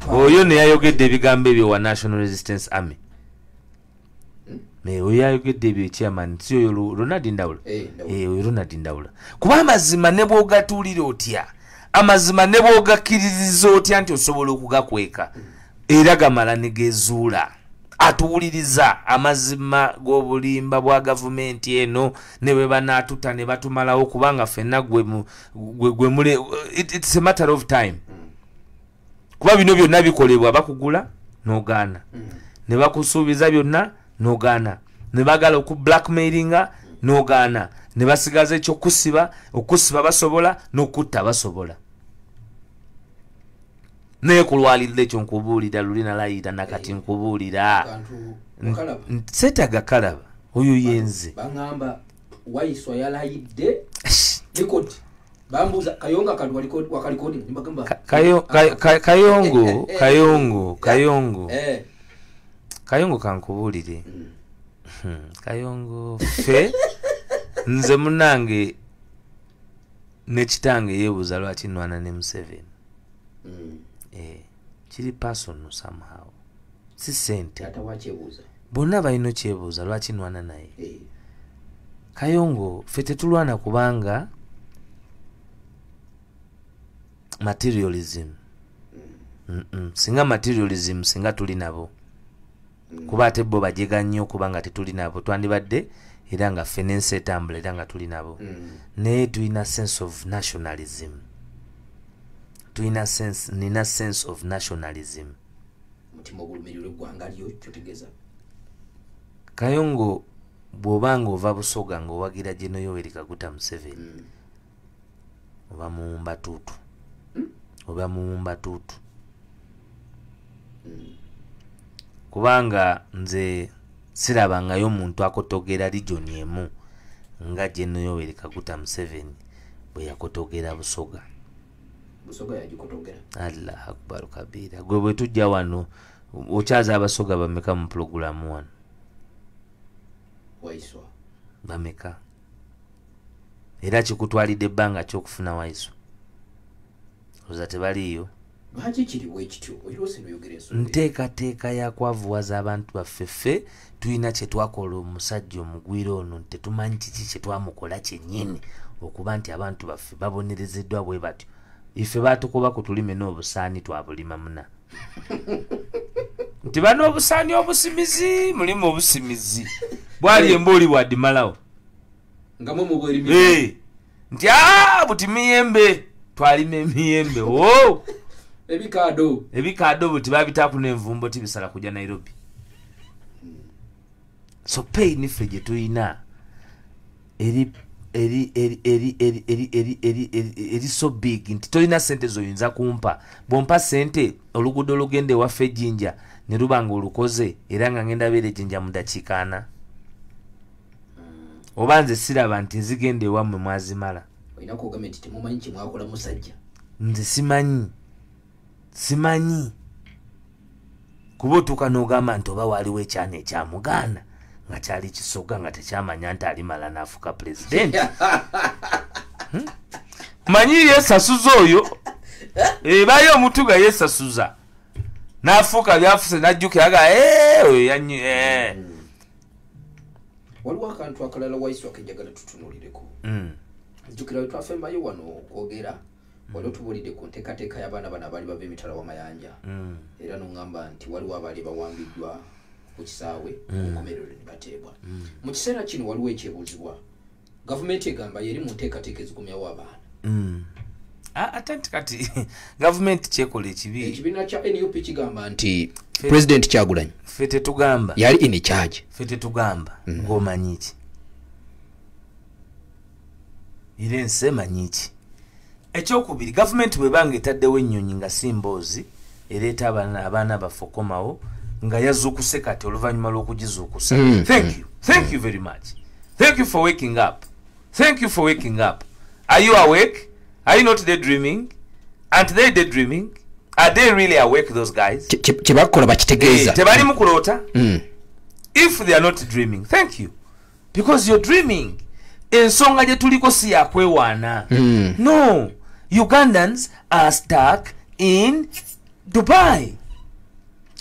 [SPEAKER 2] Oyo ne yayogedde ebigambo ebyo wa National Resistance Army. oyo yayogedde ebyo chairman si oyo Ronald Ndawula oyo Ronald Ndawula kuba amazima ne bw'ogatuulira otya amazima ne bw'ogakkiririza otya nti osobola okugakweka era gamala ne gezuula atuwuliriza amazima g'obulimba bwa gavumenti eno ne bwe banaatuta ne batumalawo kubanga ffenna gwe mule it's a matter of time kuba bino byonna bikolebwa bakugula n'ogaana ne bakusuubiza byonna n'ogaana ne bagala oku blackmailinga n'ogaana ne basigaza ekyokusiba okusiba basobola n'okutta basobola naye kulwalirira ekyo nkubuulira lulina layita nakati nkubuulira setaga kalaba oyo yenze
[SPEAKER 1] bangamba Waiswa yalayidde likoti bambuza kayonga kali wakalikodi nimbagamba
[SPEAKER 2] kayongo kankubuulire kayongo fe nze munange nekitange yeebuuza lwaki nwana ne Museveni kiri personal somehow si sente bonna balina kyebuuza lwaki nwana naye kayongo fe tetulwana kubanga materialism singa materialism singa tuli nabo kuba ate bo bajega nnyo kubanga tetuli nabo twandibadde era nga ffe n'ensi etambula era nga tuli nabo naye tulina sense of nationalism nina sense of nationalism
[SPEAKER 1] mutima ogulumirirwa eggwanga lyo kyotegeeza
[SPEAKER 2] kayongo bw'obanga ova Busoga ng'owagira General Yoweri Kaguta Museveni oba muwumba tuutu kubanga nze sirabangayo omuntu akotogera region emu nga General Yoweri Kaguta Museveni bwe yakotogera Busoga
[SPEAKER 1] yagikotogera
[SPEAKER 2] Allah akbar kabira gwe bwe tujja wano okyaza abasoga bameka mu programu wano
[SPEAKER 1] Waiswa
[SPEAKER 2] bameka era kikutwalidde ebbanga ky'okufuna Waiswa oza tebaliyo
[SPEAKER 1] lwaki kiriwo ekityo oyirose noyogera ensonga
[SPEAKER 2] nteekateeka yakwavuwaza abantu baffe ffe tulina kye twakola omusajja omugwira ono tetumanyi kiki kye twamukola kyennyini okuba nti abantu baffe babonerezeddwa bwe batyo ife batukuba ku tulime n'obusaani twabulima muna nti bano obusaani obusimizi mulimu obusimizi bwali embooli bwadimalawo
[SPEAKER 1] nga mwe mubwerimi
[SPEAKER 2] nti buti miyembe twalima emiyembe ebikaado buti babitaaku n'envumbo tibisala kujja Nairobi so pay niffe gye tuyina eri so big nti tolina sente zoyinza kumpa bwompa sente oluguudo olugende waffe ejjinja ne lubanga olukoze era nga ngenda beera ejjinja mu dakiika 4 oba nze siraba nti nzigende ewammwe mwazimala
[SPEAKER 1] olina kwogamba nti temumanyi kye mwakola musajja
[SPEAKER 2] nze simanyi kuba otuuka n'ogamba nti oba waaliwo ekyana ekyamugaana nga kyali Kisoga nga tekyamanya nti alimala n'afuuka pulezidenti manyi yeesasuza oyo ebayo omuntu nga yeesasuza n'afuuka byafuse n'ajjukira aga oyo yanyi
[SPEAKER 1] waliwo akantu akalala Waiswa kenjagala tutunulireko jjukira twafembayo wano okwogera waliwo tubuulidde ku nteekateeka y'abaana bano abaali bava emitala w'amayanja era n'oŋŋamba nti waliwo abaali bawambiddwa ku kisaawe omukomerero ne bateebwa mu kiseera kino waliwo ekyebuuzibwa gavumenti egamba yeri mu nteekateeka ezigumyawo abaana
[SPEAKER 2] ate nti kati gavumenti kyekola
[SPEAKER 1] ekibiina kya NUP kigamba nti President Kyagulanyi
[SPEAKER 2] ffe tetugamba
[SPEAKER 1] yali in charge
[SPEAKER 2] ffe tetugamba ng'omanyi ki era ensi emanyi ki ekyokubiri gavumenti bwebanga etaddewo ennyonyi nga si mboozi ereeta abaana baffe okomawo nga yazuukuse kati oluvannyuma lw'okugizuukusa thank you very much thank you for waking up are you awake are you not daydreaming aren't they daydreaming are they really awake those guys
[SPEAKER 1] kyebakola bakitegeeza
[SPEAKER 2] tebali mu kuloota if they are not dreaming thank you because you're dreaming ensonga gye tuliko si yakwewaana no Ugandans are stuck in Dubai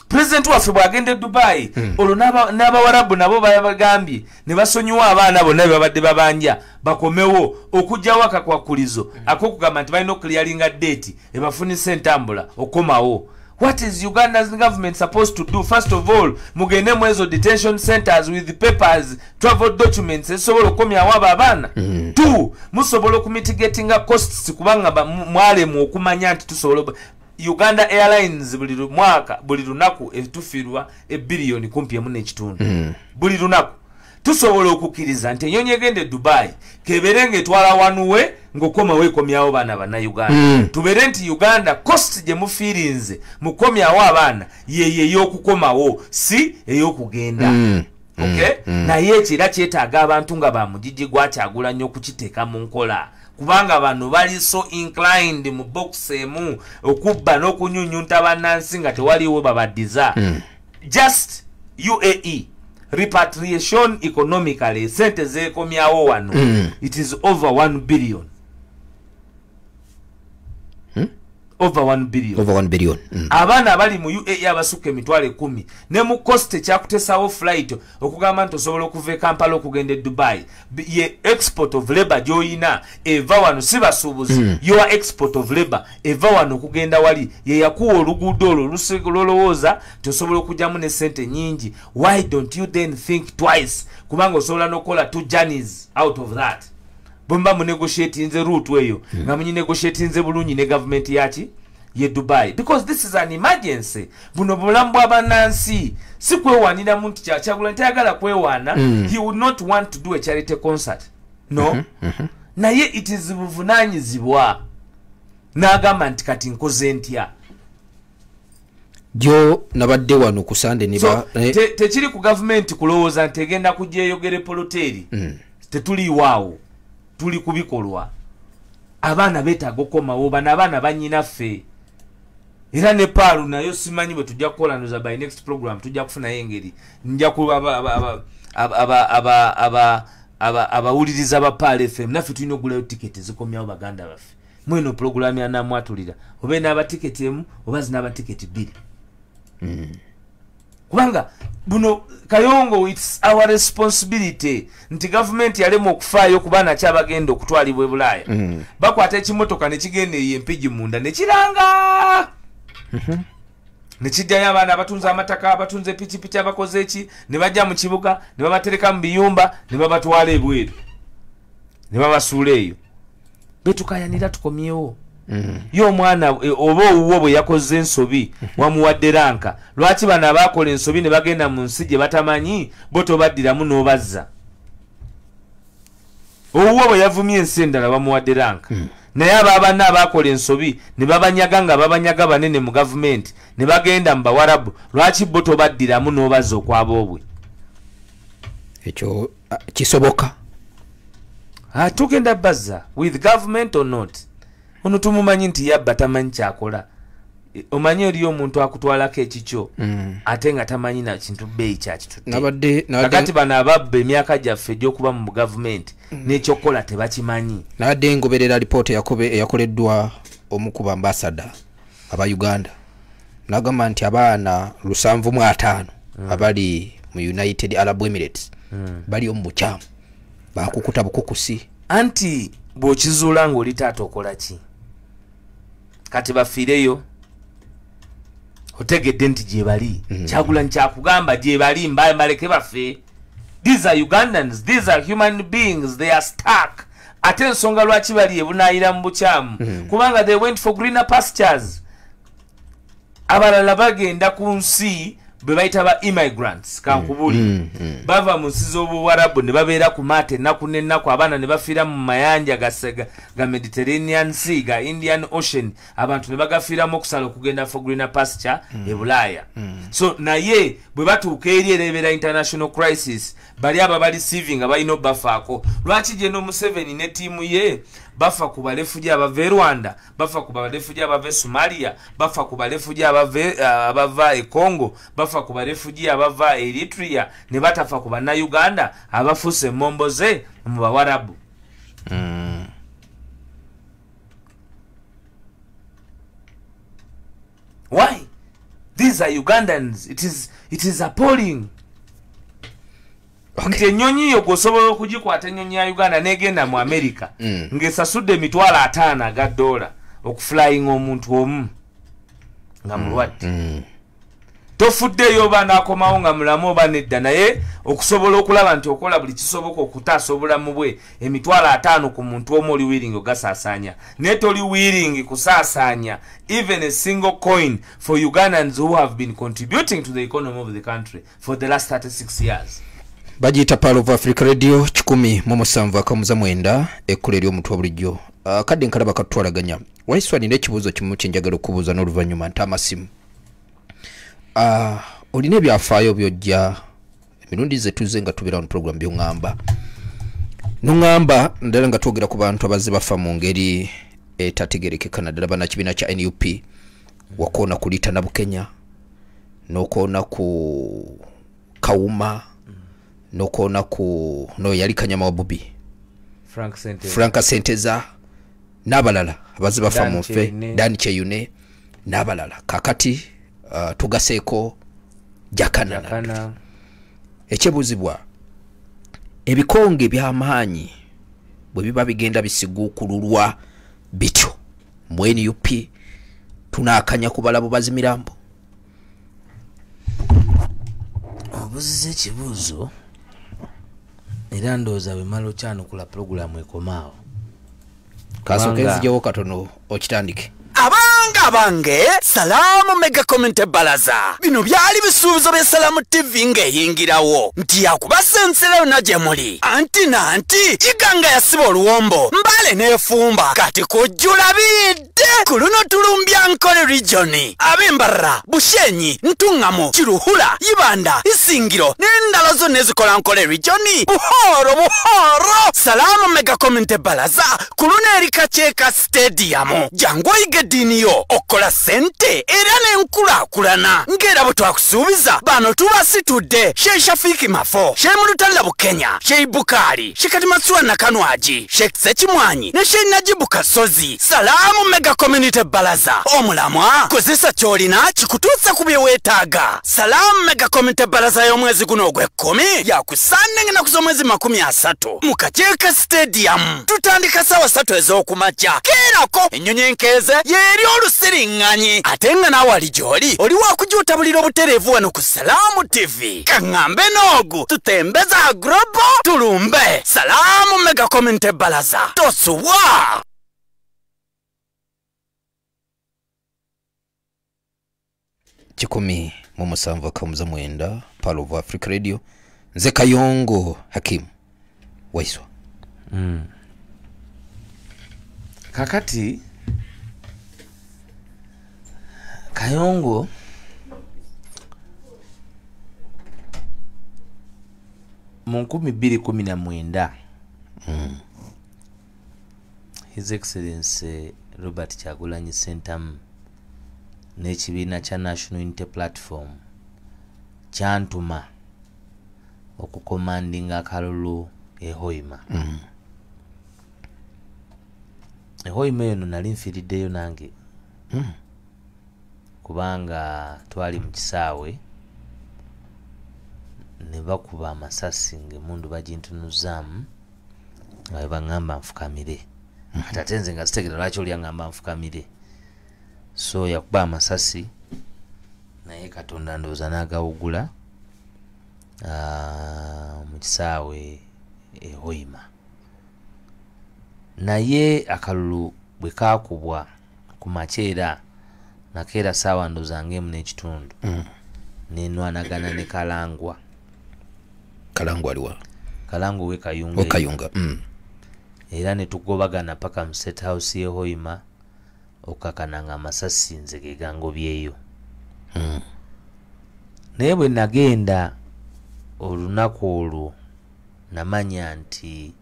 [SPEAKER 2] president waffe bwagende Dubai olwo n'abawarabu nabo bagambye ne basonyiwa abaana bonna babadde babanja bakomewo okujjawo akakwakulizo ak'okugamba nti balina okukliyaringa date ebafunisa entambula okomawo. What is Uganda's government supposed to do? First of all, mugende mu ezo detention centers with the papers, travel documents, esobola okomyawo abo abaana. Two, musobola okumitigatinga costs kubanga mwalemu okumanya nti tusobola Uganda Airlines buli lunaku etufirwa ebillion kumpi emu n'ekitundu. Buli lunaku tusobola okukiriza nti ennyonyi egende Dubai kebere ng'etwala wanuwe ng'okomawo ekomyawo baana bannayuganda. Tubere nti Uganda cost gye mufiirinze mukomyawo abaana ye ey'okukomawo si ey'okugenda. Okay? Naye ekira kyetaaga abantu nga bamugigi gwakyagula nnyo okukiteeka mu nkola. Kubanga bano bali so inclined mu box emu okubba n'okunyunyunta bannansi nga tewaliwo babaddiza. Just UAE repatriation economically sente zekomyawo wano it is over 1 billion. Over 1 billion.
[SPEAKER 1] Over 1 billion.
[SPEAKER 2] Abaana bali mu UAE abasuka emitwale 10 ne mu cost kyakutesawo flight okugamba nti osobola okuva Kampala okugenda Dubai. Ye export of labor joyina eva wano si basuubuzi. Your export of labor eva wano okugenda wali ye yakuwa oluguudo olwo lolowooza tosobola okujjamu ne sente nyingi. Why don't you then think twice? Kubanga osobola nokola 2 journeys out of that. Bomba mu negotiate nze route eyo nga munyi negotiate nze bulungi ne government yachi ye Dubai, because this is an emergency. Buno bulamu bw'abannansi si kwewanira muntu kyachagula ntayagala kwewana. He would not want to do a charity concert. No. Naye it is buvunanyizibwa n'agamba nti kati nkoze ntya.
[SPEAKER 1] Jo nabadde wano ku Sunday niba
[SPEAKER 2] tekiri ku government kulowooza nti egenda kugyeyogere poloteri. Tetuli waawo. Tuli kubikolwa. Abaana beetaaga okomawo bano abaana bannyinaffe. Era ne Palu nayo simanyi bwe tujja kukola noza by next program tujja kufuna engeri nja ku abawuliriza ba Palu FM naffe tulina okugulayo tiketi zikomyawo baganda baffe. Mweno program ya namwatulira obe n'aba tiketi emu oba zinaba tiketi 2. Kubanga buno Kayongo, it's our responsibility nti government yalema okufaayo ku baana kyabagenda okutwalibwa e Bulaaya. Bakwata ekimotoka ne kigenda empigi munda ne kiranga. Ne kijjayo abaana abatunze amataka abatunze pikipiki abakoze eki ne bajja mu kibuga ne babatereka mu biyumba ne babatwala ebweru ne babasuula eyo. Betukayanira tukomyewo. Yo mwana oba owuwo bwe yakoze ensobi wamuwadde ranka. Lwaki bana abakola ensobi ne bagenda mu nsi gye batamanyi bo tobaddiramu n'obazza. Owuwo bwe yavumye ensi endala bamuwadde ranka. Naye abana abakola ensobi ne babanyaga nga babanyaga banene mu gavumenti ne bagenda mu bawarabu. Lwaki bo tobaddiramu n'obazza okwabobwe?
[SPEAKER 1] Ekyo kisoboka.
[SPEAKER 2] Tugenda bazza with government or not? Ono tumumanyi nti yabba tamanyi kyakola. Omanyi eriyo omuntu akutwalako ekikyo ate nga tamanyi na kintu bbeeyi kyakitutte. Kakati bano ababba emyaka gyaffe egy'okuba mu gavumenti n'ekyokukola tebakimanyi.
[SPEAKER 1] Nabadde ngoberera lipoota eyakoleddwa omu ku bambasada aba Uganda. N'agamba nti abaana 705 abali mu United Arab Emirates bali omu bukyamu bakukuta bukukusi.
[SPEAKER 2] Anti bw'okizuula ng'oli taata okola ki? Kati bafiireyo otegedde nti gye bali. Kyagula nkyakugamba gye bali mbaleke bafe. These are Ugandans, these are human beings, they are stuck. Ate ensonga lwaki bali ebunaayira mu bukyamu kubanga they went for greener pastures. Abalala bagenda ku nsi bwe bayita ba immigrants kankubuli. Bava mu nsi z'obuwarabu ne babeera ku maate ennaku n'ennaku abaana ne bafiira mu mayanja ga Mediterranean Sea ga Indian Ocean abantu ne bagafiiramu okusala okugenda for greener pasture e Bulaaya. So naye bwe batuuka eri erebeera international crisis bali aba bali receiving abalina bafaako. Lwaki gye no Museveni ne ttiimu ye bafa ku balefuji abava e Rwanda, bafa ku balefuji abava e Somalia, bafa ku balefuji abava e Congo, bafa ku balefuji abava e Eritrea, ne batafa ku bannayuganda abafuuse momboze mu bawarabu. Why? These these are Ugandans. It is appalling. Nti ennyonyi yo gwosobola okugikwata ennyonyi ya Uganda negenda mu America ng'esasudde $5,000 aga dola okuflying omuntu omu nga mulwadde. Tofuddeyo baana akomawo nga mulamu oba nedda naye okusobola okulaba nti okola buli kisoboka okutaasa obulamu bwe $5,000 ku muntu omu oli willing ogasaasaanya naye toli willing kusaasaanya even a single coin for Ugandans who have been contributing to the economy of the country for the last 36 years.
[SPEAKER 1] Bagiyita Pearl of Africa Radio 107.9 ekkulu ery'omutwe bulijjo. Kadde nkalaba katwalaganya Waiswa nina ekibuuzo kimu kyenjagala okubuuza n'oluvannyuma nta amasimu. Olina ebyafaayo byojja emirundi ze tuze nga tubeera mu program by'oŋŋamba n'oŋŋamba ndala nga twogera ku bantu abazze bafa mu ngeri etategerekeka naddala bannakibiina kya NUP wakoona ku Liita Nabukenya n'okoona ku Kawuma n'okoona ku no yali Kanyama wa Bubi Frank Senteza n'abalala abazze bafa mu ffe Dani Kyeyune n'abalala kakati tugaseeko Jakana. Ekyebuzibwa ebikonge by'amaanyi bwe biba bigenda bisiguukululwa bityo mu NUP tunaakanya kubala bubazi mirambo.
[SPEAKER 2] Obuzize ekibuuzo era ndowooza bwemala okyanukula pulogulaamu ekomaawo.
[SPEAKER 1] Kasookenzijewo katono okitandike.
[SPEAKER 6] Abange Salamu Mega Comment Balaza bino byali bisuubizo bya Salamu TV ng'eyingirawo nti yakubasenserayo naje muli anti iganga yasiba oluwombo mbale n'efumba kati kujjula bidde ku luno tulumbya Nkole regioni ab'Embarra Bushenyi Ntungamo Kiruhura Ibanda Isingiro n'endala zonna ezikola Nkole regioni buhoro Salamu Mega Comment Balaza ku luno eri Kacheeka Stadium jangu oyigediniyo okola sente era n'enkulaakulana ng'era bwe twakusuubiza bano tubasitudde Sheikh Shafiki Mafo Sheikh Mulutalla Bukenya Sheikh Bukali Sheikh Katimatsula Nakanwaji Sheikh Sekimwanyi ne Sheikh Najibu Kasozi. Salamu Mega Community Balaza omulamwa kozesa kyolina kikutuusa ku bye weetaaga. Salamu Mega Community Balaza y'omwezi guno ogw'ekkumi yakusande ng'ena ku z'omwezi 30 mu Kacheeka Stadium tutandika ssaawa 3 ez'okumakya keerako ennyonyi enkeeze yeeri olusiringanyi ate nga naawe ali gy'oli oli wakujuutabulira obutereevu wano ku Salamu TV. Kaŋŋambe n'ogu tutembeza global tulumbe. Salamu Mega Community Balaza tosuwa.
[SPEAKER 1] Kikumi mu musanvu akamuza mwenda Pearl of Africa Radio nze Kayongo Hakim Waiswa.
[SPEAKER 2] Kakati Kayongo mu 2019 His Excellency Robert Kyagulanyi Ssentamu n'ekibiina kya National Unity Platform kyantuma okukomandinga akalulu eHoima. eHoima eno nali nfiiriddeyo nange kubanga twali mu kisaawe ne bakuba amasasi ng'emundu bagintunuzaamu nga bwe baŋŋamba nfukamire ate nze nga sitegeera lwaki oli aŋŋamba nfukamire. So yakuba amasasi naye Katonda ndowooza n'agawugula mu kisaawe eHoima. Naye akalulu bwe kaakubwa ku makeera nakeera ssaawa ndowooza ng'emu n'ekitundu nenwanagana ne Kalangwa.
[SPEAKER 1] Kalangwa aliwa?
[SPEAKER 2] Kalangwa we Kayunga.
[SPEAKER 1] Kayunga.
[SPEAKER 2] Era ne tugobagana paka mu State House y'eHoima okakana nga amasasi nze ge gangobyeyo. Naye bwe nagenda olunaku olwo namanya nti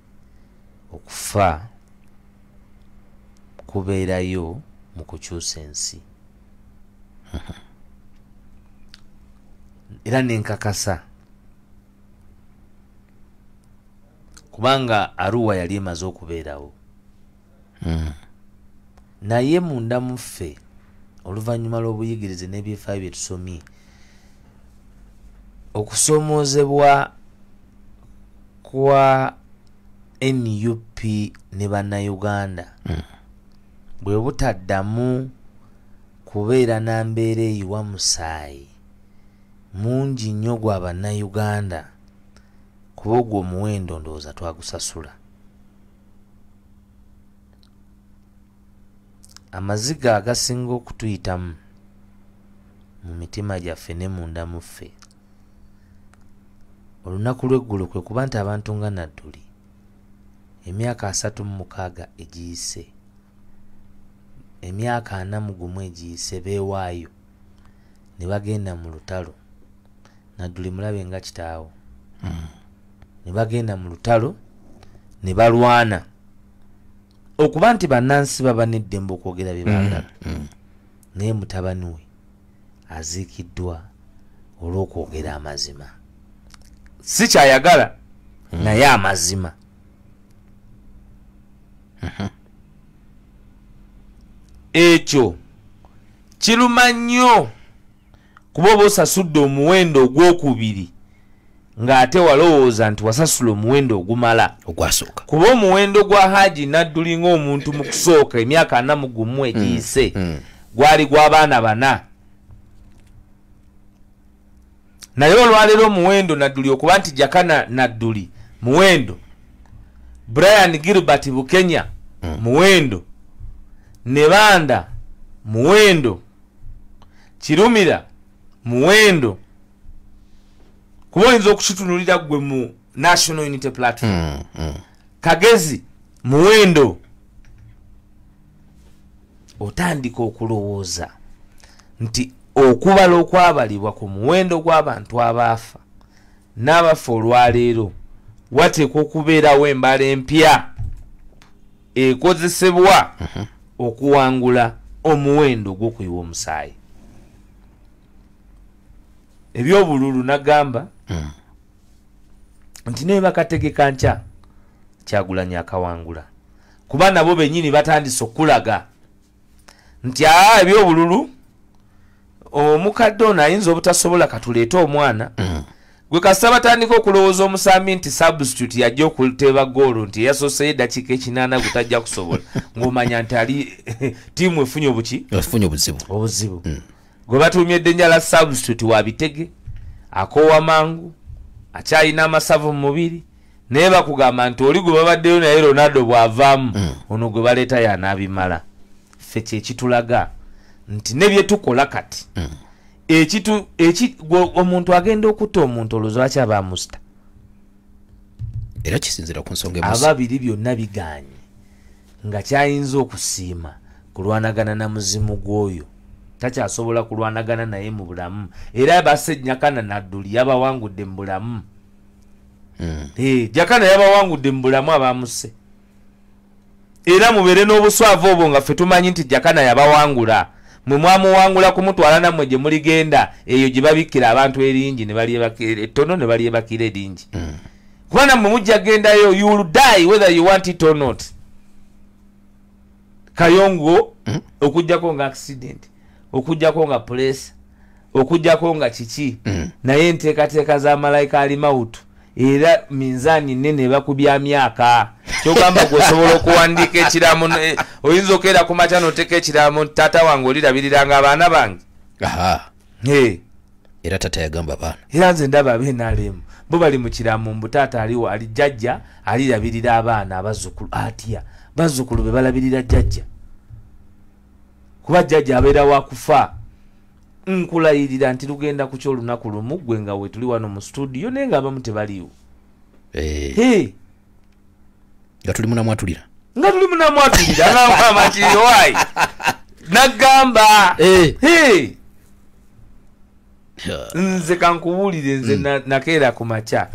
[SPEAKER 2] okufa kubeerayo mu kukyusa ensi. Era nenkakasa kubanga Arua yali emaze okubeerawo. Naye munda muffe oluvannyuma lw'obuyigirize n'ebyefaayo bye tusomye okusomoozebwa kwa NUP ne bannayuganda bwe butaddamu kubeera na mbeera eyiwa musaayi mungi nnyo gwa bannayuganda kuba ogwo omuwendo ndowooza twagusasula. Amaziga agasinga okutuyitamu mu mitima gyaffe ne munda muffe olunaku lw'eggulu kwe kuba nti abantu nga Nadduli emyaka 36 egiyise, emyaka 41 egiyise beewaayo ne bagenda mu lutalo. Nadduli mulabe nga kitaawo ne bagenda mu lutalo ne balwana okuba nti bannansi baba n'eddembe okwogera bye baagala naye mutabani we aziikiddwa olw'okwogera amazima. Si kyayagala naye amazima. Ekyo kiruma nnyo kuba oba osasudde omuwendo ogwokubiri ng'ate walowooza nti wasasula omuwendo ogumala
[SPEAKER 1] ogwasooka.
[SPEAKER 2] Kuba omuwendo gwa Haji Nadduli ng'omuntu mu kusooka emyaka 41 egiyise gwali gw'abaana 4. Naye olwaleero omuwendo Nadduli okuba nti Jakana Nadduli muwendo, Brian Gilbert Bukenya muwendo, Nebanda muwendo, Kirumira muwendo, kuba oyinza okukitunulira gwe mu National Unity Platform. Kagezi muwendo. Otandika okulowooza nti okubala okwabalibwa ku muwendo gw'abantu abaafa n'abafa olwaleero wateekwa okubeerawo embala empya ekozesebwa okuwangula omuwendo gw'okuyiwa omusaayi. Ebyobululu nagamba nti naye bakategeka nkya Kyagulanyi akawangula kuba nabo bennyini batandise okulaga nti ebyobululu omukadde ono ayinza obutasobola katuleete omwana gwe kasita batandika okulowooza omusambi nti substitute yajja okuteeba goolo nti eyasoseyo eddakiika 8 gutajja kusobola ng'omanya nti ali tiimu efunye obuzibu gwe batuumye eddenjala substitute wa bitege akoowa mangu akyalina amasavu mu mubiri naye bakugamba nti oli gwe babaddeyo naye Ronaldo bw'avaamu ono gwe baleeta y'anaabimala. Ffe kyekitulaga nti ne bye tukola kati omuntu agenda okutta omuntu olowooza lwaki aba amusta
[SPEAKER 1] era kisinzira ku nsonga
[SPEAKER 2] ababiri byonna biganye nga kyayinza okusiima kulwanagana na muzimu gw'oyo takyasobola kulwanagana naye mu bulamu era basse Jakana Nadduli yabawangudde mu bulamu. Jakana yabawangudde mu bulamu abamusse era mubeere n'obuswavu obwo nga ffe tumanyi nti Jakana yabawangula mwe mwamuwangula kumutwala nammwe gye muligenda eyo gye babikkira abantu eringi ne balyebakira ettono ne balyebakira eringi kuba nammwe mujja gendayo you will die whether you want it or not. Kayongo okujjako nga accident okujjako nga press okujjako nga kiki naye enteekateeka za malayika ali mawutu era minzaani nnene bakubya myaka kyogamba gwosobola okuwandiika ekiraamo oyinza okeera ku makya n'oteeka ekiraamo taata wange olirabiriranga abaana bange.
[SPEAKER 1] Era tata yagamba baana
[SPEAKER 2] era nze ndaba ab'NRM bo bali mu kiraamo mbu taata aliwo ali jjajja alirabirira abaana abazzukulu atya bazzukulu be balabirira jjajja kuba jjajja abeera wakufa. Nkulayirira nti lugenda ku kyolunaku lumu gwe nga we tuli wano mu studio naye nga abamu tebaliwo
[SPEAKER 1] nga tuli munamwatulira
[SPEAKER 2] nagamba nti wai nagamba nze kankubuulire nze nakeera ku makya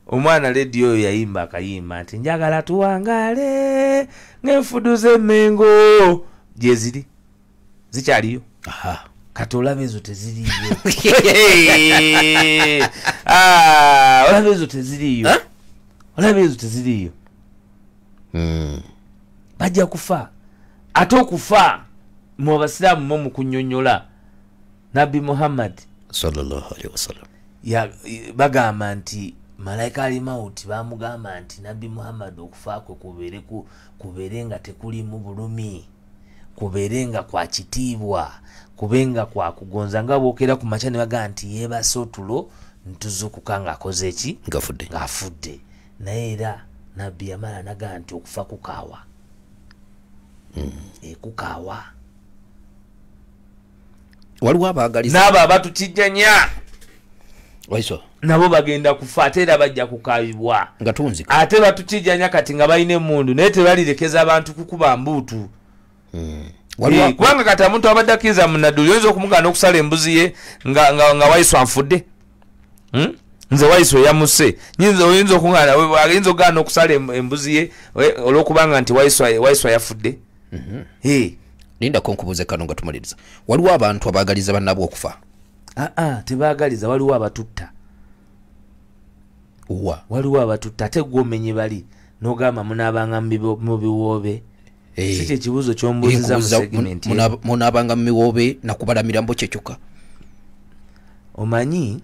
[SPEAKER 2] omwana lediyo oyo yayimba akayimba nti njagala tuwangaale ng'enfudu z'emmengo gye ziri zikyaliyo kati olaba ezo teziriyo olaba ezo teziriyo bajja kufa ate okufa mu basiraamu mo mu kunnyonnyola Nabbi Muhammad
[SPEAKER 1] sallallahu alaihi wasallam
[SPEAKER 2] bagamba nti malayika alimauti bamugamba nti Nabbi Muhammad okufa kwe kubeere nga tekulimu bulumi, kubeere nga kwa kitiibwa, kubenga kwa kugonza nga bookera ku makya ne bagamba nti yeebase otulo ntuzukuka ng'akoze eki ng'afudde. Naye era Nabbi yamala nagamba nti okufa kukaawa. Kukaawa
[SPEAKER 1] waliwo abaagaliza
[SPEAKER 2] n'abo abatukijjanya
[SPEAKER 1] Waiswa
[SPEAKER 2] nabo bagenda kufa ate era bajja kukaabibwa
[SPEAKER 1] nga tunzika
[SPEAKER 2] ate batukijjanya kati nga balina emmundu naye tebalirekeza abantu kukuba mbuutu. Kubanga kati omuntu abadde akkiriza mu Nadduli oyinza okumugaana okusala embuzi ye nga Waiswa nfudde. Nze Waiswa yamuse oyinza okugaana okusala embuzi ye olw'okubanga nti Waiswa yafudde.
[SPEAKER 1] Lindako nkubuuze kano nga tumaliriza. Waliwo abantu abaagaliza bannabwe okufa?
[SPEAKER 2] Tebaagaliza, waliwo abatutta. Waliwo abatutta ate gwe omenye bali n'ogamba munaabanga mu biwoobe. Si kye kibuuzo ky'ombuuziza mu segimenti.
[SPEAKER 1] Munaabanga mu biwoobe nakubala mirambo kyekyoka.
[SPEAKER 2] Omanyi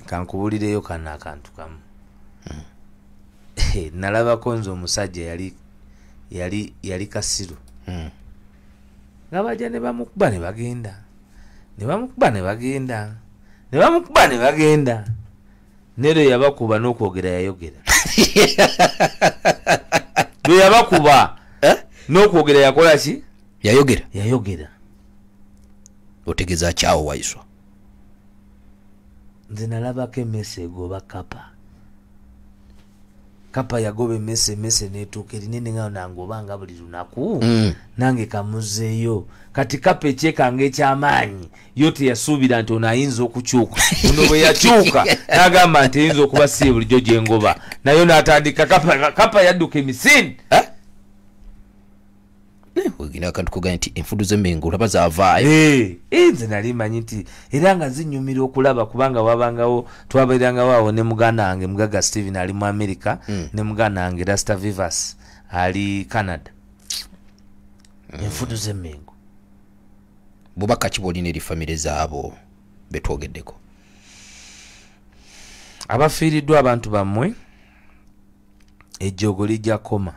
[SPEAKER 2] kankubuulireyo kana akantu kamu. Nalabako nze omusajja yali kasiru. Nga bajja ne bamukuba ne bagenda. Nero yabakuba n'okwogera yayogera. Bwe yabakuba n'okwogera yakola ki? Yayogera.
[SPEAKER 1] Otegeeza kyawo Waiswa?
[SPEAKER 2] Nze nalabako emmese egoba Kapa yagoba emmese n'etuuka erinene nga nangobanga buli lunaku nange kamuzeeyo. Kati Kapa ekyekanga eky'amaanyi yo teyasuubira nti ono ayinza okukyuka. Ono bwe yakyuka n'agamba nti eyinza okuba si bulijjo gye ngoba. Nayo n'atandika Kapa yadduka emisinde.
[SPEAKER 1] Wegina akantu kuganya nti enfudu z'emmengo olaba zaavaayo.
[SPEAKER 2] Nze nali manyi nti era nga zinyumira okulaba kubanga wabangawo twabeerangawo awo ne muganda wange Mugaga Steven ali mu America ne muganda wange Rasta Vivas ali Canada. Enfudu z'emmengo.
[SPEAKER 1] Bubaka ki bw'olina eri famire zaabo betwogeddeko?
[SPEAKER 2] Abafiiriddwa abantu bammwe ejjoogo lijja koma.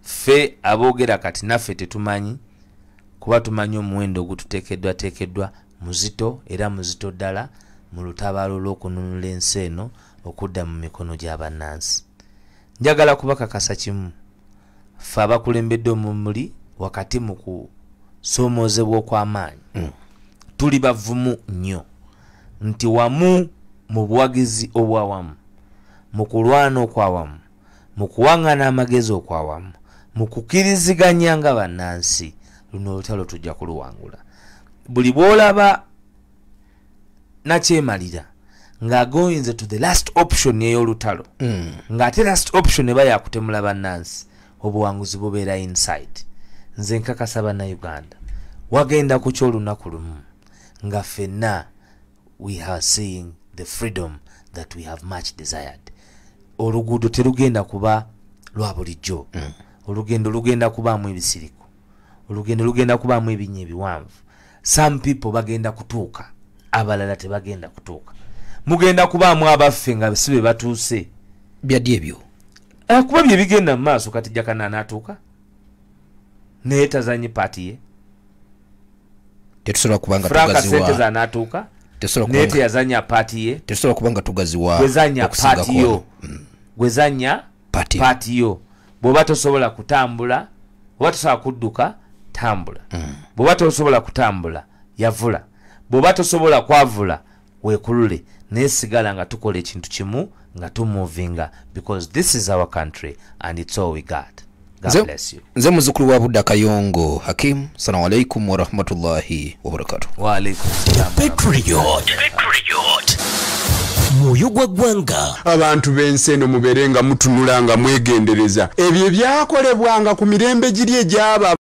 [SPEAKER 2] Ffe aboogera kati naffe tetumanyi kuba tumanyi omuwendo ogututeekeddwa muzito era muzito ddala mu lutabaalo lw'okununula ensi eno okudda mu mikono gy'abannansi. Njagala kubakakasa kimu, ffe abakulembedde omumuli wakati mu kusoomoozebwa okw'amaanyi tuli bavumu nnyo nti wamu mu buwagizi obwawamu, mu kulwana okwawamu, mu kuwaŋŋana amagezi okwawamu, mu kukiriziganya nga bannansi, luno olutalo tujja kuluwangula. Buli bw'olaba nakyemalira ng'agoyinze to the last option ey'olutalo ng'ate last option eba yakutemula bannansi, obuwanguzi bubeera inside. Nze nkakasa bannayuganda wagenda ku ky'olunaku lumu nga ffenna we are seeing the freedom that we have much desired. Oluguudo terugenda kuba lwa bulijjo. Olugendo lugenda kubaamu ebisiriku. Olugendo lugenda kubaamu ebinnya ebiwanvu. Some people bagenda kutuuka, abalala tebagenda kutuuka. Mugenda kubaamu abaffe nga si be batuuse.
[SPEAKER 1] Byaddi ebyo.
[SPEAKER 2] Kuba bye bigenda mu maaso. Kati Jakana n'atuuka naye tazanyi paati ye.
[SPEAKER 1] Tetusobola kubanga
[SPEAKER 2] tugaziwa. Franka Senteza n'atuuka naye teyazanya paati ye.
[SPEAKER 1] Tetusobola kubanga tugaziwa.
[SPEAKER 2] Gwezanya paati yo. Gwezanya paati yo. Bw'oba tosobola kutambula, bw'oba tosobola kudduka, tambula. Bw'oba tosobola kutambula, yavula. Bw'oba tosobola kwavula, weekulule. Naye sigala nga tukola ekintu kimu nga tumuvinga, because this is our country and it's all we got. God bless you.
[SPEAKER 1] Nze muzukulu wa Budda Kayongo Hakim. Assalamu alaikum wa rahmatullahi wa barakatuh.
[SPEAKER 2] Wa alaikum salam.
[SPEAKER 3] Patriot. Moyo gwa ggwanga.
[SPEAKER 7] Abantu b'ensi eno mubeere nga mutunula nga mwegendereza ebyo ebyakolebwanga ku mirembe giri egy'aba